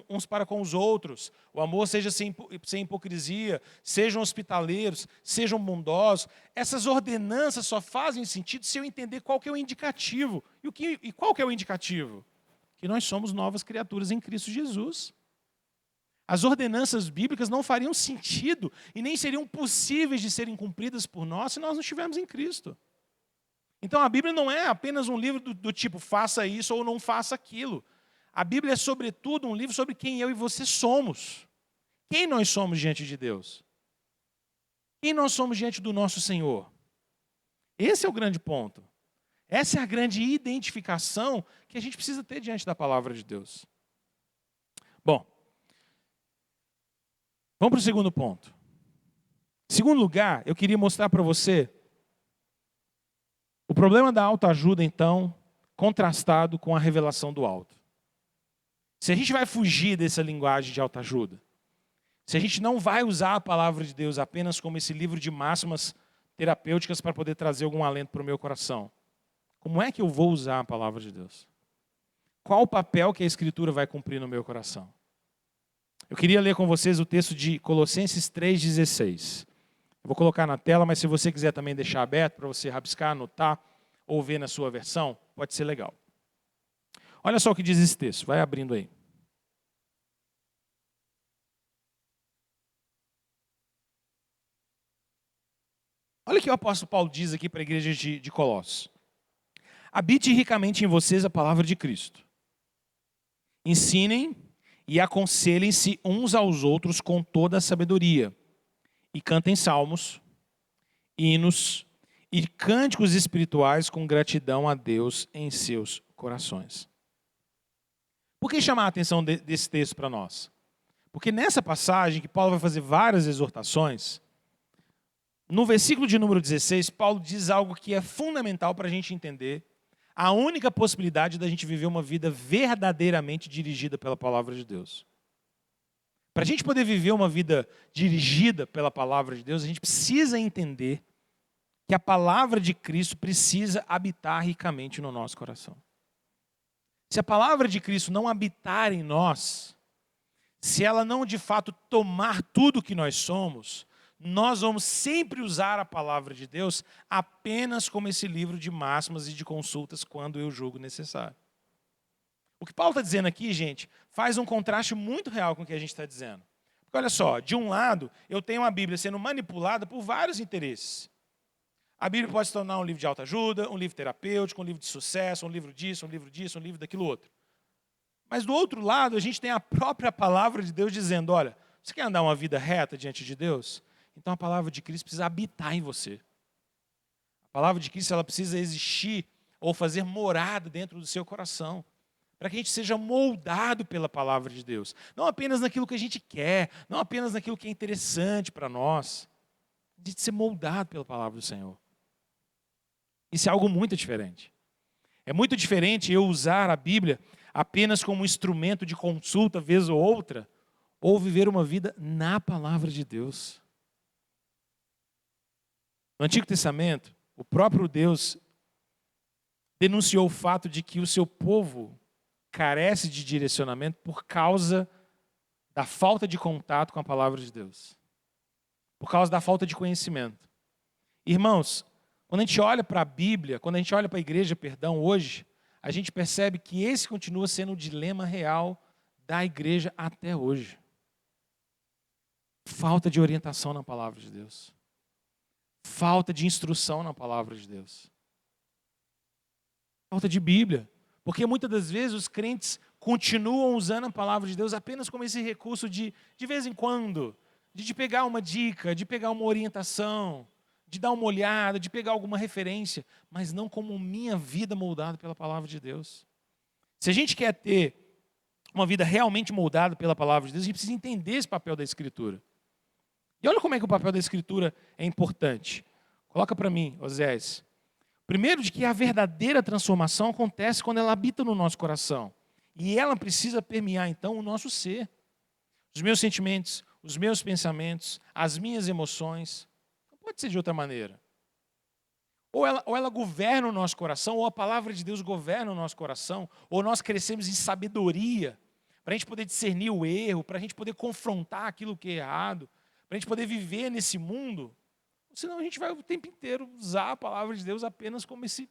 uns para com os outros, o amor seja sem hipocrisia, sejam hospitaleiros, sejam bondosos. Essas ordenanças só fazem sentido se eu entender qual que é o indicativo. E qual que é o indicativo? Que nós somos novas criaturas em Cristo Jesus. As ordenanças bíblicas não fariam sentido e nem seriam possíveis de serem cumpridas por nós se nós não estivermos em Cristo. Então a Bíblia não é apenas um livro do tipo faça isso ou não faça aquilo. A Bíblia é sobretudo um livro sobre quem eu e você somos. Quem nós somos diante de Deus? Quem nós somos diante do nosso Senhor? Esse é o grande ponto. Essa é a grande identificação que a gente precisa ter diante da palavra de Deus. Bom, vamos para o segundo ponto. Em segundo lugar, eu queria mostrar para você o problema da autoajuda, então, contrastado com a revelação do alto. Se a gente vai fugir dessa linguagem de autoajuda, se a gente não vai usar a palavra de Deus apenas como esse livro de máximas terapêuticas para poder trazer algum alento para o meu coração, como é que eu vou usar a palavra de Deus? Qual o papel que a Escritura vai cumprir no meu coração? Eu queria ler com vocês o texto de Colossenses 3,16. Eu vou colocar na tela, mas se você quiser também deixar aberto para você rabiscar, anotar ou ver na sua versão, pode ser legal. Olha só o que diz esse texto, vai abrindo aí. Olha o que o apóstolo Paulo diz aqui para a igreja de Colossos. Habite ricamente em vocês a palavra de Cristo. Ensinem e aconselhem-se uns aos outros com toda a sabedoria. E cantem salmos, hinos e cânticos espirituais com gratidão a Deus em seus corações. Por que chamar a atenção desse texto para nós? Porque nessa passagem, que Paulo vai fazer várias exortações, no versículo de número 16, Paulo diz algo que é fundamental para a gente entender a única possibilidade da gente viver uma vida verdadeiramente dirigida pela palavra de Deus. Para a gente poder viver uma vida dirigida pela palavra de Deus, a gente precisa entender que a palavra de Cristo precisa habitar ricamente no nosso coração. Se a palavra de Cristo não habitar em nós, se ela não de fato tomar tudo que nós somos, nós vamos sempre usar a palavra de Deus apenas como esse livro de máximas e de consultas quando eu julgo necessário. O que Paulo está dizendo aqui, gente, faz um contraste muito real com o que a gente está dizendo. Porque olha só, de um lado, eu tenho a Bíblia sendo manipulada por vários interesses. A Bíblia pode se tornar um livro de autoajuda, um livro terapêutico, um livro de sucesso, um livro disso, um livro disso, um livro daquilo outro. Mas do outro lado, a gente tem a própria palavra de Deus dizendo, olha, você quer andar uma vida reta diante de Deus? Então a palavra de Cristo precisa habitar em você. A palavra de Cristo ela precisa existir ou fazer morada dentro do seu coração. Para que a gente seja moldado pela palavra de Deus. Não apenas naquilo que a gente quer, não apenas naquilo que é interessante para nós. De ser moldado pela palavra do Senhor. Isso é algo muito diferente. É muito diferente eu usar a Bíblia apenas como um instrumento de consulta, vez ou outra, ou viver uma vida na palavra de Deus. No Antigo Testamento, o próprio Deus denunciou o fato de que o seu povo carece de direcionamento por causa da falta de contato com a palavra de Deus. Por causa da falta de conhecimento. Irmãos, quando a gente olha para a Bíblia, quando a gente olha para a igreja, hoje, a gente percebe que esse continua sendo o dilema real da igreja até hoje. Falta de orientação na palavra de Deus. Falta de instrução na palavra de Deus. Falta de Bíblia. Porque muitas das vezes os crentes continuam usando a palavra de Deus apenas como esse recurso de vez em quando, de pegar uma dica, de pegar uma orientação, de dar uma olhada, de pegar alguma referência, mas não como minha vida moldada pela palavra de Deus. Se a gente quer ter uma vida realmente moldada pela palavra de Deus, a gente precisa entender esse papel da Escritura. E olha como é que o papel da Escritura é importante. Coloca para mim, Oséias. Primeiro, de que a verdadeira transformação acontece quando ela habita no nosso coração. E ela precisa permear, então, o nosso ser. Os meus sentimentos, os meus pensamentos, as minhas emoções. Não pode ser de outra maneira. Ou ela governa o nosso coração, ou a palavra de Deus governa o nosso coração, ou nós crescemos em sabedoria, para a gente poder discernir o erro, para a gente poder confrontar aquilo que é errado, para a gente poder viver nesse mundo. Senão a gente vai o tempo inteiro usar a palavra de Deus apenas como esse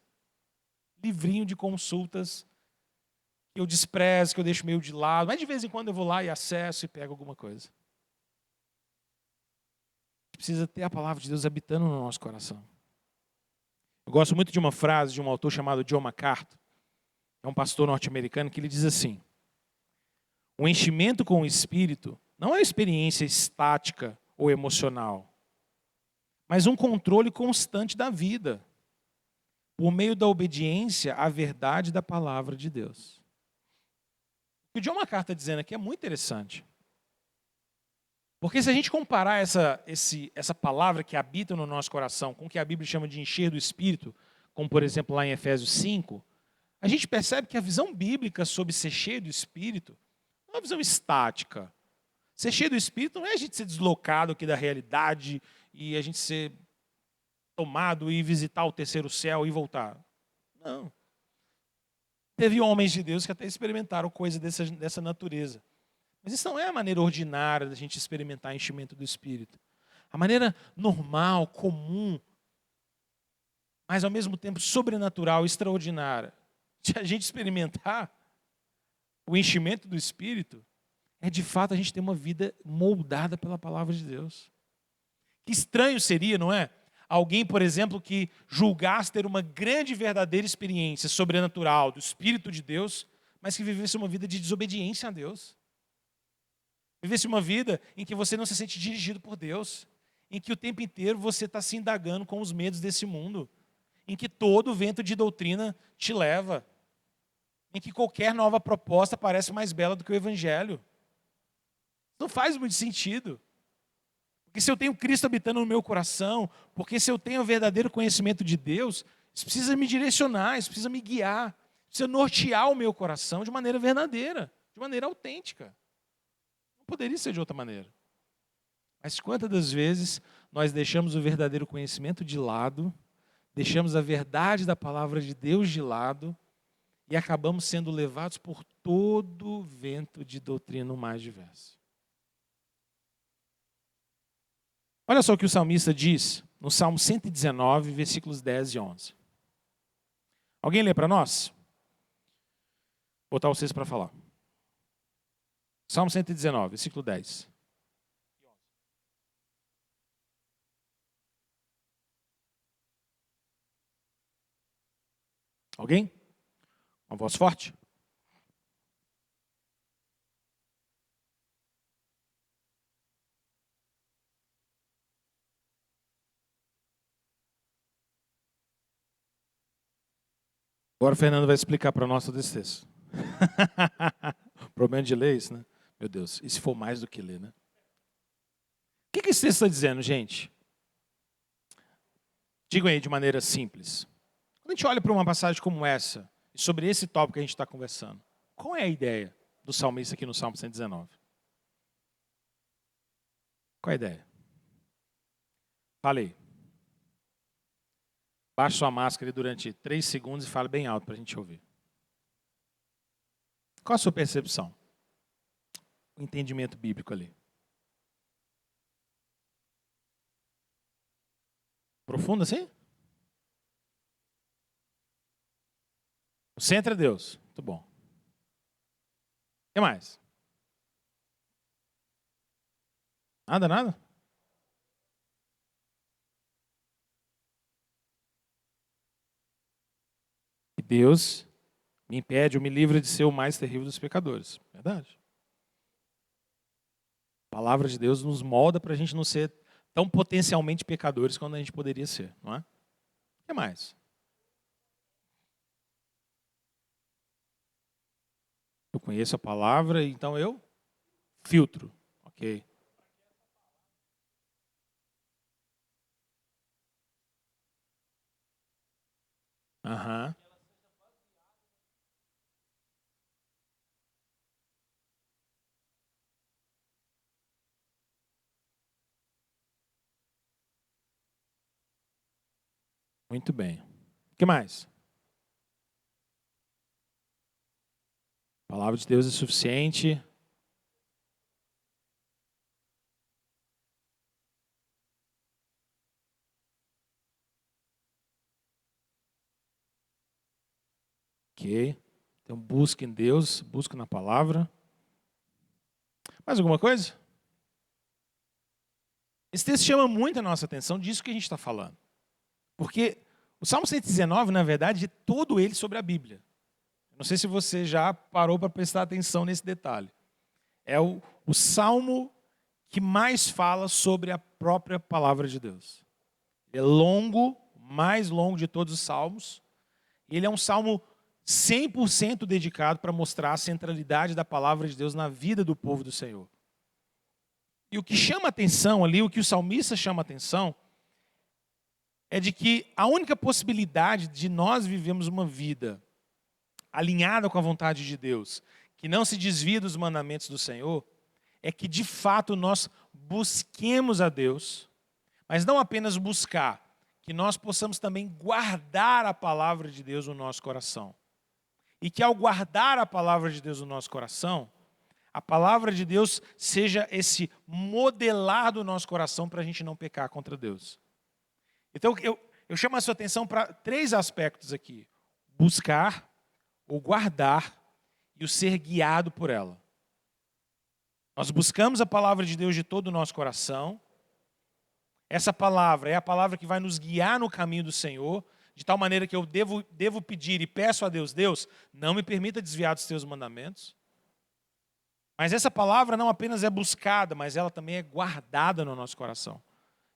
livrinho de consultas que eu desprezo, que eu deixo meio de lado, mas de vez em quando eu vou lá e acesso e pego alguma coisa. A gente precisa ter a palavra de Deus habitando no nosso coração. Eu gosto muito de uma frase de um autor chamado John MacArthur, é um pastor norte-americano, que ele diz assim: o enchimento com o Espírito não é uma experiência estática ou emocional, mas um controle constante da vida, por meio da obediência à verdade da palavra de Deus. O que o John MacArthur está dizendo aqui é muito interessante. Porque se a gente comparar essa palavra que habita no nosso coração com o que a Bíblia chama de encher do Espírito, como por exemplo lá em Efésios 5, a gente percebe que a visão bíblica sobre ser cheio do Espírito não é uma visão estática. Ser cheio do Espírito não é a gente ser deslocado aqui da realidade e a gente ser tomado e visitar o terceiro céu e voltar. Não. Teve homens de Deus que até experimentaram coisas dessa natureza. Mas isso não é a maneira ordinária da gente experimentar enchimento do Espírito. A maneira normal, comum, mas ao mesmo tempo sobrenatural, extraordinária, de a gente experimentar o enchimento do Espírito, é de fato a gente ter uma vida moldada pela palavra de Deus. Que estranho seria, não é? Alguém, por exemplo, que julgasse ter uma grande e verdadeira experiência sobrenatural do Espírito de Deus, mas que vivesse uma vida de desobediência a Deus. Vivesse uma vida em que você não se sente dirigido por Deus, em que o tempo inteiro você está se indagando com os medos desse mundo, em que todo vento de doutrina te leva, em que qualquer nova proposta parece mais bela do que o Evangelho. Não faz muito sentido. Porque se eu tenho Cristo habitando no meu coração, porque se eu tenho o verdadeiro conhecimento de Deus, isso precisa me direcionar, isso precisa me guiar, precisa nortear o meu coração de maneira verdadeira, de maneira autêntica. Poderia ser de outra maneira. Mas quantas das vezes nós deixamos o verdadeiro conhecimento de lado, deixamos a verdade da palavra de Deus de lado e acabamos sendo levados por todo vento de doutrina mais diverso. Olha só o que o salmista diz no Salmo 119, versículos 10 e 11. Alguém lê para nós? Vou botar vocês para falar. Salmo 119, versículo 10. Alguém? Uma voz forte? Agora o Fernando vai explicar para nós todo esse texto. Problema de ler isso, né? Meu Deus, e se for mais do que ler, né? O que esse texto está dizendo, gente? Digam aí de maneira simples. Quando a gente olha para uma passagem como essa, e sobre esse tópico que a gente está conversando, qual é a ideia do salmista aqui no Salmo 119? Qual é a ideia? Fale aí. Baixe sua máscara durante 3 segundos e fale bem alto para a gente ouvir. Qual a sua percepção? O entendimento bíblico ali. Profundo assim? O centro é Deus. Muito bom. O que mais? Nada, nada? E Deus me impede ou me livra de ser o mais terrível dos pecadores. Verdade. A palavra de Deus nos molda para a gente não ser tão potencialmente pecadores quanto a gente poderia ser, não é? O que mais? Eu conheço a palavra, então eu filtro. Ok. Aham. Muito bem. O que mais? A palavra de Deus é suficiente. Ok. Então busque em Deus, busque na palavra. Mais alguma coisa? Esse texto chama muito a nossa atenção disso que a gente está falando. Porque o Salmo 119, na verdade, é todo ele sobre a Bíblia. Não sei se você já parou para prestar atenção nesse detalhe. É o salmo que mais fala sobre a própria palavra de Deus. Ele é longo, mais longo de todos os salmos. E ele é um salmo 100% dedicado para mostrar a centralidade da palavra de Deus na vida do povo do Senhor. E o que chama atenção ali, o que o salmista chama atenção, é de que a única possibilidade de nós vivermos uma vida alinhada com a vontade de Deus, que não se desvia dos mandamentos do Senhor, é que de fato nós busquemos a Deus, mas não apenas buscar, que nós possamos também guardar a palavra de Deus no nosso coração. E que ao guardar a palavra de Deus no nosso coração, a palavra de Deus seja esse modelar do nosso coração para a gente não pecar contra Deus. Então eu chamo a sua atenção para 3 aspectos aqui: buscar, o guardar e o ser guiado por ela. Nós buscamos a palavra de Deus de todo o nosso coração. Essa palavra é a palavra que vai nos guiar no caminho do Senhor, de tal maneira que eu devo pedir e peço a Deus: Deus, não me permita desviar dos teus mandamentos. Mas essa palavra não apenas é buscada, mas ela também é guardada no nosso coração.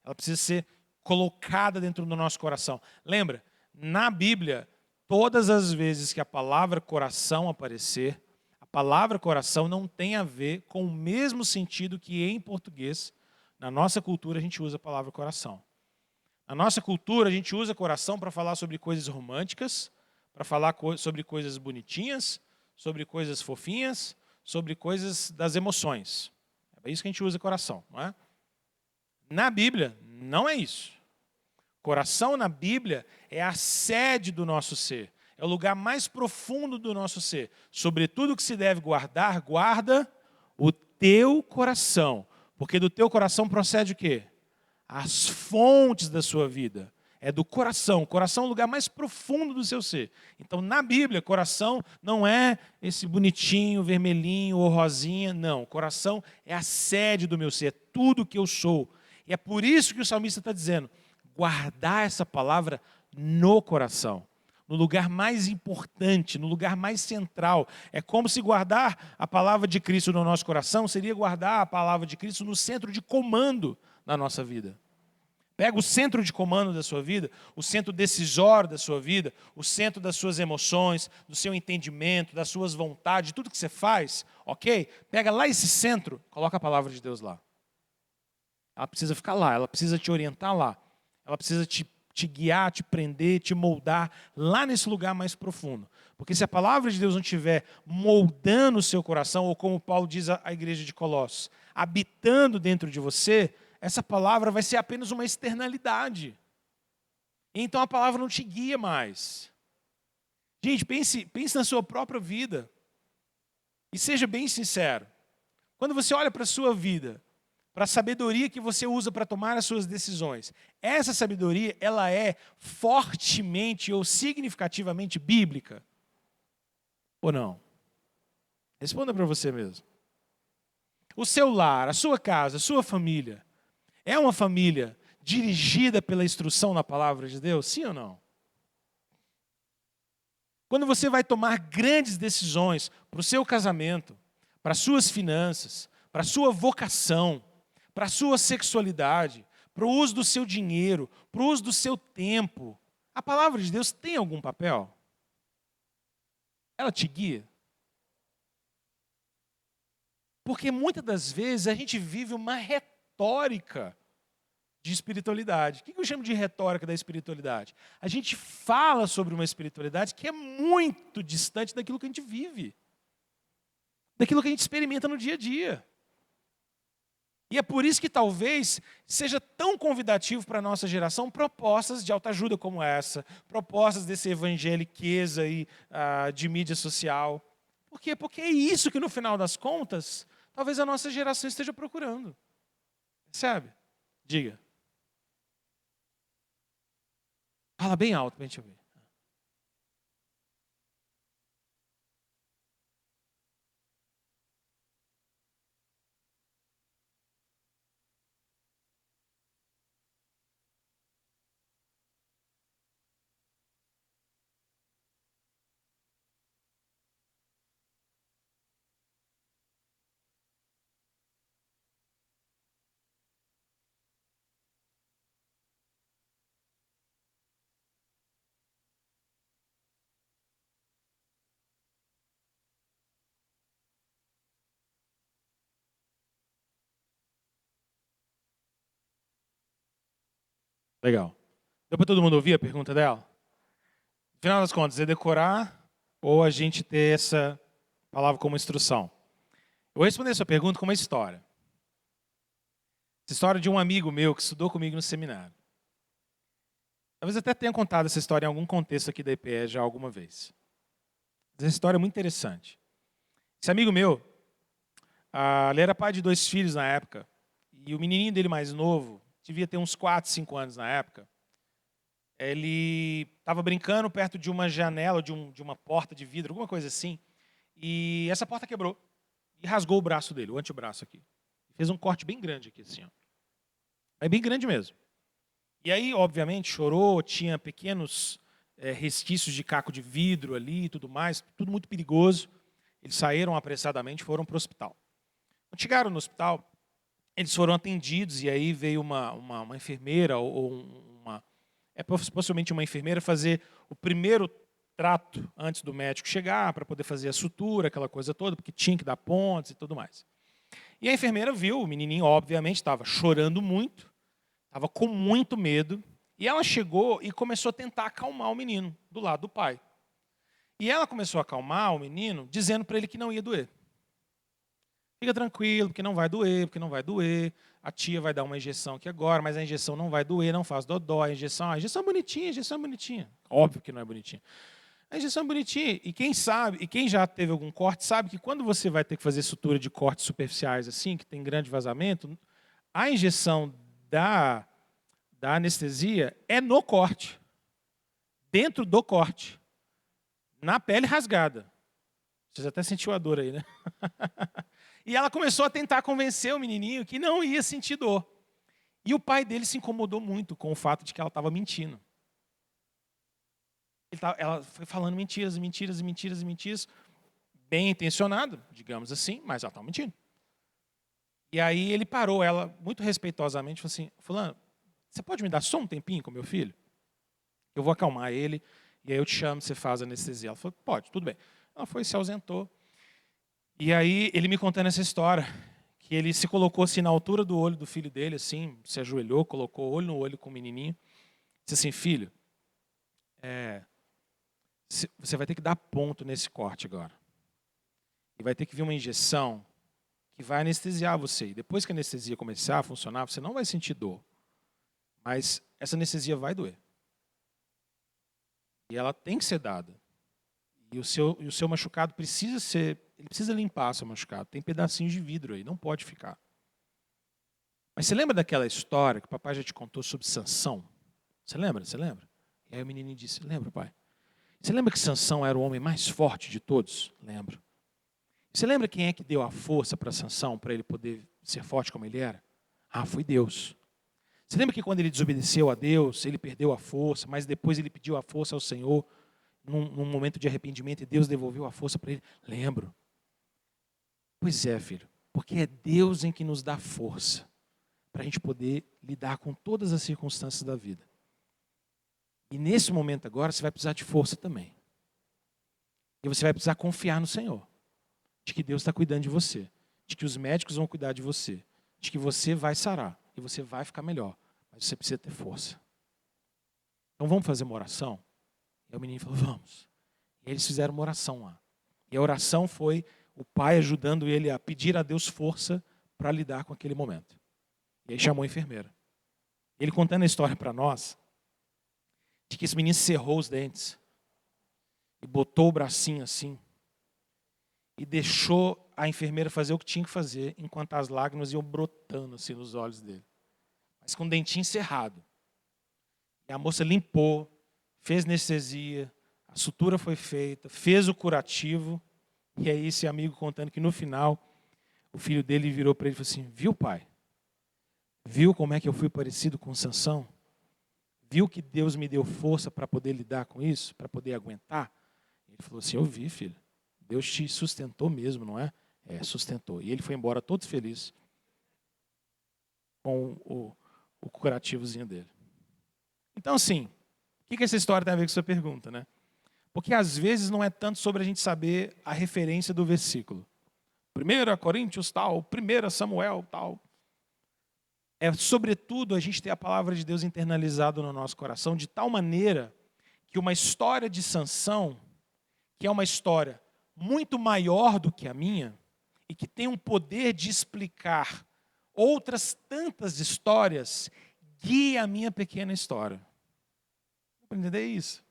Ela precisa ser colocada dentro do nosso coração. Lembra, na Bíblia, todas as vezes que a palavra coração aparecer, a palavra coração não tem a ver com o mesmo sentido que em português, na nossa cultura, a gente usa a palavra coração. Na nossa cultura, a gente usa coração para falar sobre coisas românticas, para falar sobre coisas bonitinhas, sobre coisas fofinhas, sobre coisas das emoções. É isso que a gente usa coração, não é? Na Bíblia, não é isso. Coração na Bíblia é a sede do nosso ser. É o lugar mais profundo do nosso ser. Sobretudo que se deve guardar, guarda o teu coração. Porque do teu coração procede o quê? As fontes da sua vida. É do coração. O coração é o lugar mais profundo do seu ser. Então, na Bíblia, coração não é esse bonitinho, vermelhinho ou rosinha. Não, coração é a sede do meu ser. É tudo que eu sou. E é por isso que o salmista está dizendo: guardar essa palavra no coração. No lugar mais importante, no lugar mais central. É como se guardar a palavra de Cristo no nosso coração seria guardar a palavra de Cristo no centro de comando da nossa vida. Pega o centro de comando da sua vida, o centro decisório da sua vida, o centro das suas emoções, do seu entendimento, das suas vontades, tudo que você faz, ok? Pega lá esse centro, coloca a palavra de Deus lá. Ela precisa ficar lá, ela precisa te orientar lá. Ela precisa te guiar, te prender, te moldar lá nesse lugar mais profundo. Porque se a palavra de Deus não estiver moldando o seu coração, ou como Paulo diz à igreja de Colossos, habitando dentro de você, essa palavra vai ser apenas uma externalidade. Então a palavra não te guia mais. Gente, pense na sua própria vida. E seja bem sincero. Quando você olha para a sua vida, para a sabedoria que você usa para tomar as suas decisões, essa sabedoria, ela é fortemente ou significativamente bíblica? Ou não? Responda para você mesmo. O seu lar, a sua casa, a sua família, é uma família dirigida pela instrução na palavra de Deus? Sim ou não? Quando você vai tomar grandes decisões para o seu casamento, para as suas finanças, para a sua vocação, para a sua sexualidade, para o uso do seu dinheiro, para o uso do seu tempo, a palavra de Deus tem algum papel? Ela te guia? Porque muitas das vezes a gente vive uma retórica de espiritualidade. O que eu chamo de retórica da espiritualidade? A gente fala sobre uma espiritualidade que é muito distante daquilo que a gente vive, daquilo que a gente experimenta no dia a dia. E é por isso que talvez seja tão convidativo para a nossa geração propostas de autoajuda como essa, propostas desse evangeliqueza aí, de mídia social. Por quê? Porque é isso que no final das contas, talvez a nossa geração esteja procurando. Percebe? Diga. Fala bem alto para a gente ouvir. Legal. Deu para todo mundo ouvir a pergunta dela? No final das contas, é decorar ou a gente ter essa palavra como instrução? Eu vou responder a sua pergunta com uma história. Essa história de um amigo meu que estudou comigo no seminário. Talvez até tenha contado essa história em algum contexto aqui da IPE já alguma vez. Essa história é muito interessante. Esse amigo meu, ele era pai de 2 filhos na época. E o menininho dele mais novo, devia ter uns 4, 5 anos na época. Ele estava brincando perto de uma janela, de uma porta de vidro, alguma coisa assim. E essa porta quebrou e rasgou o braço dele, o antebraço aqui. Fez um corte bem grande aqui, assim. Ó. É bem grande mesmo. E aí, obviamente, chorou, tinha pequenos resquícios de caco de vidro ali e tudo mais, tudo muito perigoso. Eles saíram apressadamente e foram para o hospital. Quando chegaram no hospital, eles foram atendidos e aí veio uma enfermeira ou possivelmente uma enfermeira fazer o primeiro trato antes do médico chegar para poder fazer a sutura, aquela coisa toda, porque tinha que dar pontos e tudo mais. E a enfermeira viu, o menininho obviamente estava chorando muito, estava com muito medo, e ela chegou e começou a tentar acalmar o menino do lado do pai. E ela começou a acalmar o menino, dizendo para ele que não ia doer. Fica tranquilo, porque não vai doer, porque não vai doer. A tia vai dar uma injeção aqui agora, mas a injeção não vai doer, não faz dodó. A injeção é bonitinha, a injeção é bonitinha. Óbvio que não é bonitinha. A injeção é bonitinha. E quem sabe, e quem já teve algum corte, sabe que quando você vai ter que fazer sutura de cortes superficiais assim, que tem grande vazamento, a injeção da anestesia é no corte. Dentro do corte. Na pele rasgada. Você até sentiu a dor aí, né? E ela começou a tentar convencer o menininho que não ia sentir dor. E o pai dele se incomodou muito com o fato de que ela estava mentindo. Ela foi falando mentiras, mentiras, mentiras, mentiras, bem intencionado, digamos assim, mas ela estava mentindo. E aí ele parou ela, muito respeitosamente, falou assim, fulano, você pode me dar só um tempinho com meu filho? Eu vou acalmar ele, e aí eu te chamo, você faz a anestesia. Ela falou, pode, tudo bem. Ela foi, se ausentou. E aí ele me contando essa história, que ele se colocou assim na altura do olho do filho dele, assim, se ajoelhou, colocou olho no olho com o menininho, disse assim, filho, você vai ter que dar ponto nesse corte agora. E vai ter que vir uma injeção que vai anestesiar você. E depois que a anestesia começar a funcionar, você não vai sentir dor. Mas essa anestesia vai doer. E ela tem que ser dada. E o seu machucado ele precisa limpar seu machucado. Tem pedacinhos de vidro aí, não pode ficar. Mas você lembra daquela história que o papai já te contou sobre Sansão? Você lembra? Você lembra? E aí o menino disse, lembra, pai? Você lembra que Sansão era o homem mais forte de todos? Lembro. Você lembra quem é que deu a força para Sansão, para ele poder ser forte como ele era? Foi Deus. Você lembra que quando ele desobedeceu a Deus, ele perdeu a força, mas depois ele pediu a força ao Senhor, num momento de arrependimento, e Deus devolveu a força para ele? Lembro. Pois é, filho, porque é Deus em que nos dá força para a gente poder lidar com todas as circunstâncias da vida. E nesse momento agora, você vai precisar de força também. E você vai precisar confiar no Senhor, de que Deus está cuidando de você, de que os médicos vão cuidar de você, de que você vai sarar e você vai ficar melhor. mas você precisa ter força. Então vamos fazer uma oração? E o menino falou, vamos. E eles fizeram uma oração lá. E a oração foi o pai ajudando ele a pedir a Deus força para lidar com aquele momento. E aí chamou a enfermeira. Ele contando a história para nós, de que esse menino cerrou os dentes e botou o bracinho assim e deixou a enfermeira fazer o que tinha que fazer enquanto as lágrimas iam brotando assim nos olhos dele. Mas com o dentinho cerrado. E a moça limpou, fez anestesia, a sutura foi feita, fez o curativo. E aí esse amigo contando que no final o filho dele virou para ele e falou assim, viu pai? Viu como é que eu fui parecido com Sansão? Viu que Deus me deu força para poder lidar com isso? Para poder aguentar? Ele falou assim, eu vi, filho. Deus te sustentou mesmo, não é? É, sustentou. E ele foi embora todo feliz com o curativozinho dele. Então, assim, o que essa história tem a ver com a sua pergunta, né? Porque às vezes não é tanto sobre a gente saber a referência do versículo. 1 Coríntios tal, 1 Samuel tal. É sobretudo a gente ter a palavra de Deus internalizada no nosso coração de tal maneira que uma história de Sansão, que é uma história muito maior do que a minha, e que tem um poder de explicar outras tantas histórias, guie a minha pequena história. Para entender isso?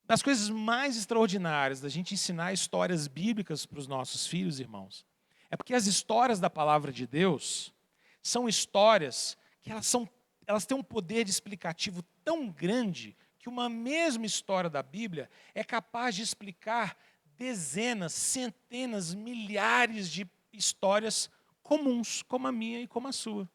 Das coisas mais extraordinárias da gente ensinar histórias bíblicas para os nossos filhos, irmãos, é porque as histórias da palavra de Deus são histórias que elas têm um poder de explicativo tão grande que uma mesma história da Bíblia é capaz de explicar dezenas, centenas, milhares de histórias comuns, como a minha e como a sua.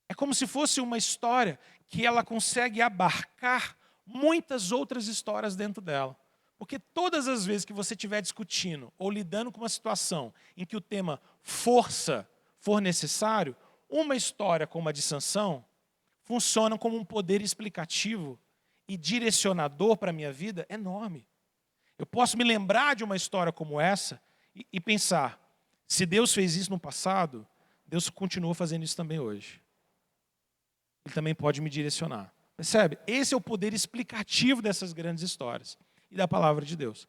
É como se fosse uma história que ela consegue abarcar muitas outras histórias dentro dela. Porque todas as vezes que você estiver discutindo ou lidando com uma situação em que o tema força for necessário, uma história como a de Sansão funciona como um poder explicativo e direcionador para a minha vida enorme. Eu posso me lembrar de uma história como essa e pensar, se Deus fez isso no passado, Deus continua fazendo isso também hoje. Ele também pode me direcionar. Percebe? Esse é o poder explicativo dessas grandes histórias e da palavra de Deus.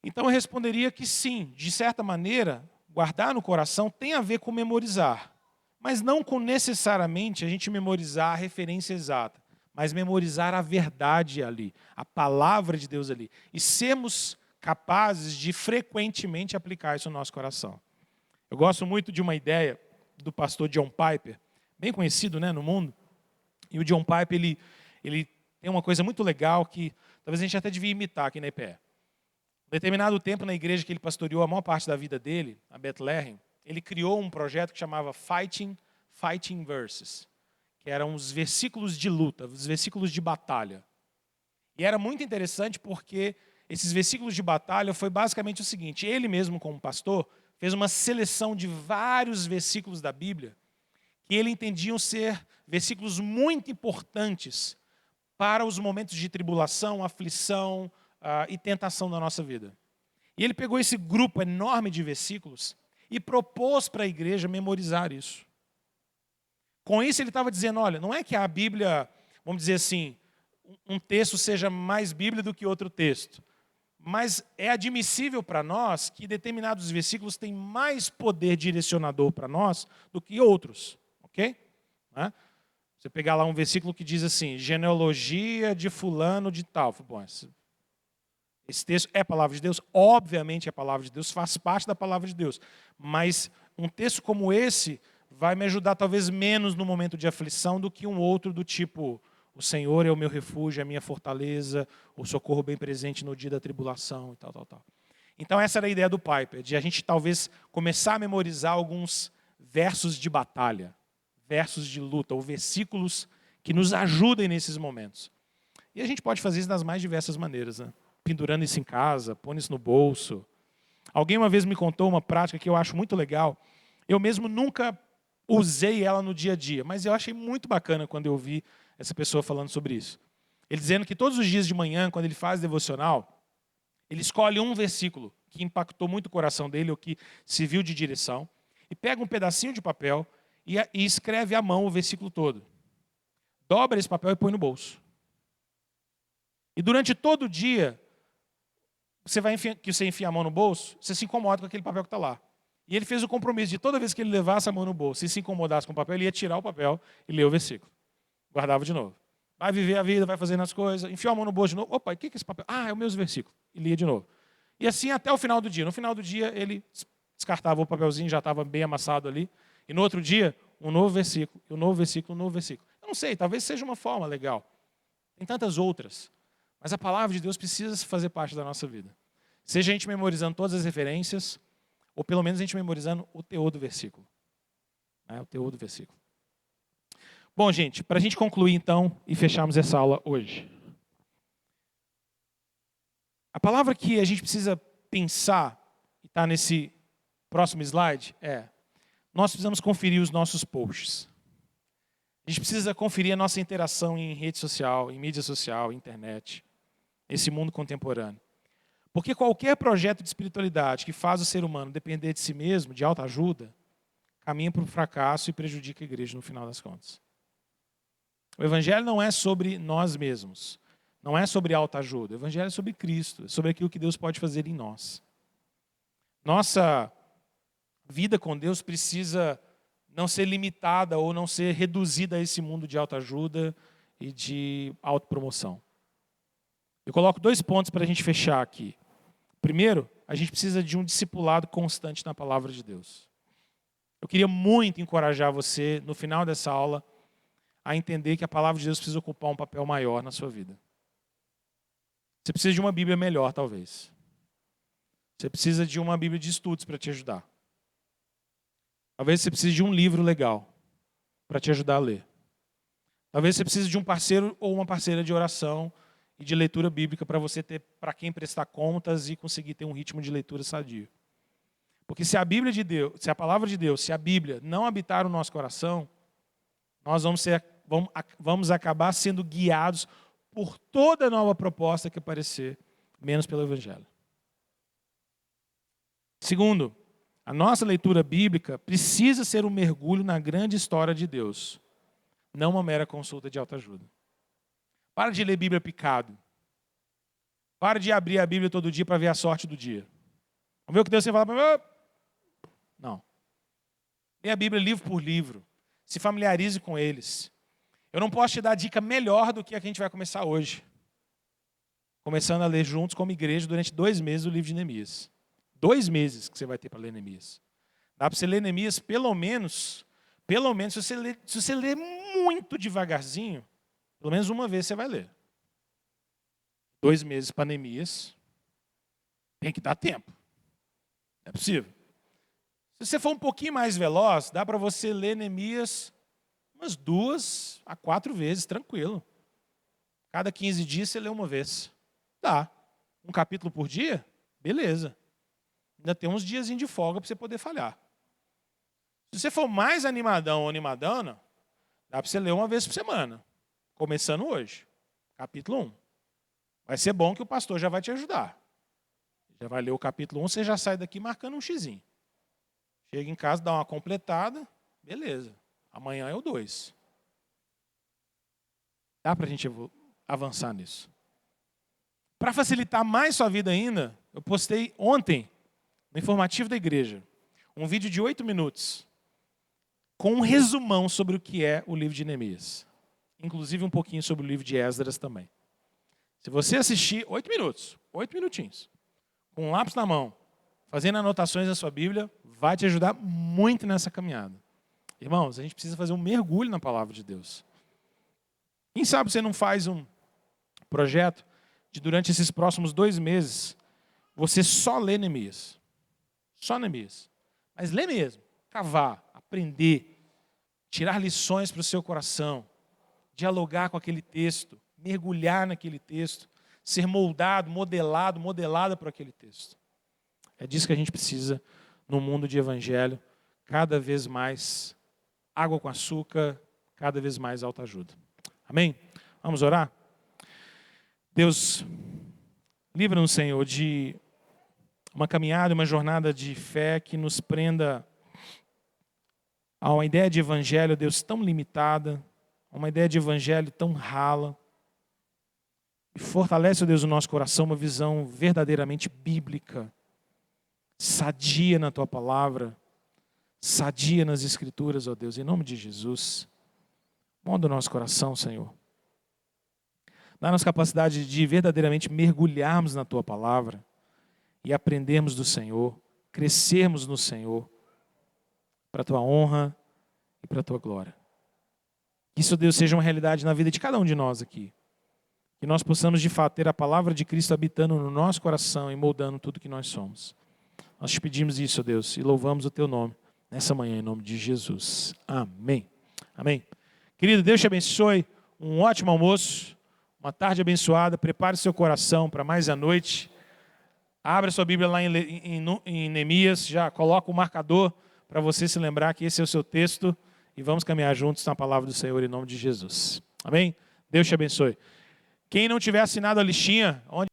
Então eu responderia que sim, de certa maneira, guardar no coração tem a ver com memorizar, mas não com necessariamente a gente memorizar a referência exata, mas memorizar a verdade ali, a palavra de Deus ali, e sermos capazes de frequentemente aplicar isso no nosso coração. Eu gosto muito de uma ideia do pastor John Piper, bem conhecido, né, no mundo. E o John Piper, ele tem uma coisa muito legal que talvez a gente até devia imitar aqui na IPE. Em determinado tempo, na igreja que ele pastoreou a maior parte da vida dele, a Bethlehem, ele criou um projeto que chamava Fighting Verses, que eram os versículos de luta, os versículos de batalha. E era muito interessante porque esses versículos de batalha foi basicamente o seguinte, ele mesmo como pastor fez uma seleção de vários versículos da Bíblia que ele entendiam ser versículos muito importantes para os momentos de tribulação, aflição e tentação da nossa vida. E ele pegou esse grupo enorme de versículos e propôs para a igreja memorizar isso. Com isso ele estava dizendo, olha, não é que a Bíblia, vamos dizer assim, um texto seja mais Bíblia do que outro texto, mas é admissível para nós que determinados versículos têm mais poder direcionador para nós do que outros. Ok? Você pegar lá um versículo que diz assim, genealogia de fulano de tal. Bom, esse texto é a palavra de Deus? Obviamente é a palavra de Deus, faz parte da palavra de Deus. Mas um texto como esse vai me ajudar talvez menos no momento de aflição do que um outro do tipo, o Senhor é o meu refúgio, é a minha fortaleza, o socorro bem presente no dia da tribulação e tal, tal, tal. Então essa era a ideia do Piper, de a gente talvez começar a memorizar alguns versos de batalha, versos de luta, ou versículos que nos ajudem nesses momentos. E a gente pode fazer isso das mais diversas maneiras, né? Pendurando isso em casa, pondo isso no bolso. Alguém uma vez me contou uma prática que eu acho muito legal. Eu mesmo nunca usei ela no dia a dia, mas eu achei muito bacana quando eu vi essa pessoa falando sobre isso. Ele dizendo que todos os dias de manhã, quando ele faz devocional, ele escolhe um versículo que impactou muito o coração dele, ou que serviu de direção, e pega um pedacinho de papel e escreve à mão o versículo todo. Dobra esse papel e põe no bolso. E durante todo o dia, que você enfia a mão no bolso, você se incomoda com aquele papel que está lá. E ele fez o compromisso de toda vez que ele levasse a mão no bolso e se incomodasse com o papel, ele ia tirar o papel e ler o versículo. Guardava de novo. Vai viver a vida, vai fazendo as coisas, enfiou a mão no bolso de novo. Opa, o que é esse papel? Ah, é o mesmo versículo. E lia de novo. E assim até o final do dia. No final do dia, ele descartava o papelzinho, já estava bem amassado ali. E no outro dia, um novo versículo, um novo versículo, um novo versículo. Eu não sei, talvez seja uma forma legal. Tem tantas outras. Mas a palavra de Deus precisa fazer parte da nossa vida. Seja a gente memorizando todas as referências, ou pelo menos a gente memorizando o teor do versículo. O teor do versículo. Bom, gente, para a gente concluir então e fecharmos essa aula hoje. A palavra que a gente precisa pensar, e está nesse próximo slide, nós precisamos conferir os nossos posts. A gente precisa conferir a nossa interação em rede social, em mídia social, internet, esse mundo contemporâneo. Porque qualquer projeto de espiritualidade que faz o ser humano depender de si mesmo, de autoajuda, caminha para o fracasso e prejudica a igreja no final das contas. O evangelho não é sobre nós mesmos, não é sobre autoajuda. O evangelho é sobre Cristo, é sobre aquilo que Deus pode fazer em nós. Nossa vida com Deus precisa não ser limitada ou não ser reduzida a esse mundo de autoajuda e de autopromoção. Eu coloco 2 pontos para a gente fechar aqui. Primeiro, a gente precisa de um discipulado constante na palavra de Deus. Eu queria muito encorajar você, no final dessa aula, a entender que a palavra de Deus precisa ocupar um papel maior na sua vida. Você precisa de uma Bíblia melhor, talvez. Você precisa de uma Bíblia de estudos para te ajudar. Talvez você precise de um livro legal para te ajudar a ler. Talvez você precise de um parceiro ou uma parceira de oração e de leitura bíblica para você ter para quem prestar contas e conseguir ter um ritmo de leitura sadio. Porque se a Bíblia de Deus, se a palavra de Deus, se a Bíblia não habitar no nosso coração, nós vamos acabar sendo guiados por toda nova proposta que aparecer, menos pelo Evangelho. Segundo, a nossa leitura bíblica precisa ser um mergulho na grande história de Deus, não uma mera consulta de autoajuda. Para de ler Bíblia picado. Para de abrir a Bíblia todo dia para ver a sorte do dia. Vamos ver o que Deus vai falar para mim? Não. Leia a Bíblia livro por livro. Se familiarize com eles. Eu não posso te dar dica melhor do que a que a gente vai começar hoje. Começando a ler juntos como igreja durante 2 meses o livro de Neemias. 2 meses que você vai ter para ler Neemias. Dá para você ler Neemias pelo menos, se você ler muito devagarzinho, pelo menos uma vez você vai ler. 2 meses para Neemias, tem que dar tempo. É possível. Se você for um pouquinho mais veloz, dá para você ler Neemias umas 2 a 4 vezes, tranquilo. Cada 15 dias você lê uma vez. Dá. Um capítulo por dia? Beleza. Ainda tem uns diazinhos de folga para você poder falhar. Se você for mais animadão ou animadona, dá para você ler uma vez por semana. Começando hoje. Capítulo 1. Vai ser bom que o pastor já vai te ajudar. Já vai ler o capítulo 1, você já sai daqui marcando um xizinho. Chega em casa, dá uma completada, beleza. Amanhã é o 2. Dá para a gente avançar nisso. Para facilitar mais sua vida ainda, eu postei ontem, no informativo da igreja, um vídeo de 8 minutos, com um resumão sobre o que é o livro de Neemias. Inclusive um pouquinho sobre o livro de Esdras também. Se você assistir 8 minutos, 8 minutinhos, com um lápis na mão, fazendo anotações na sua Bíblia, vai te ajudar muito nessa caminhada. Irmãos, a gente precisa fazer um mergulho na palavra de Deus. Quem sabe você não faz um projeto de durante esses próximos 2 meses, você só lê Neemias. Só Neemias. Mas lê mesmo, cavar, aprender, tirar lições para o seu coração, dialogar com aquele texto, mergulhar naquele texto, ser moldado, modelada por aquele texto. É disso que a gente precisa no mundo de evangelho, cada vez mais água com açúcar, cada vez mais autoajuda. Amém? Vamos orar? Deus, livra-nos, Senhor, de uma caminhada, uma jornada de fé que nos prenda a uma ideia de evangelho, Deus, tão limitada, a uma ideia de evangelho tão rala. E fortalece, ó Deus, no nosso coração uma visão verdadeiramente bíblica, sadia na Tua palavra, sadia nas Escrituras, ó Deus, em nome de Jesus. Molda o nosso coração, Senhor. Dá-nos capacidade de verdadeiramente mergulharmos na Tua palavra e aprendermos do Senhor, crescermos no Senhor, para a Tua honra e para a Tua glória. Que isso, Deus, seja uma realidade na vida de cada um de nós aqui. Que nós possamos, de fato, ter a palavra de Cristo habitando no nosso coração e moldando tudo que nós somos. Nós te pedimos isso, ó Deus, e louvamos o Teu nome nessa manhã, em nome de Jesus. Amém. Amém. Querido, Deus te abençoe. Um ótimo almoço, uma tarde abençoada. Prepare seu coração para mais à noite. Abra sua Bíblia lá em Neemias. Já coloca o marcador para você se lembrar que esse é o seu texto. E vamos caminhar juntos na palavra do Senhor, em nome de Jesus. Amém? Deus te abençoe. Quem não tiver assinado a listinha, onde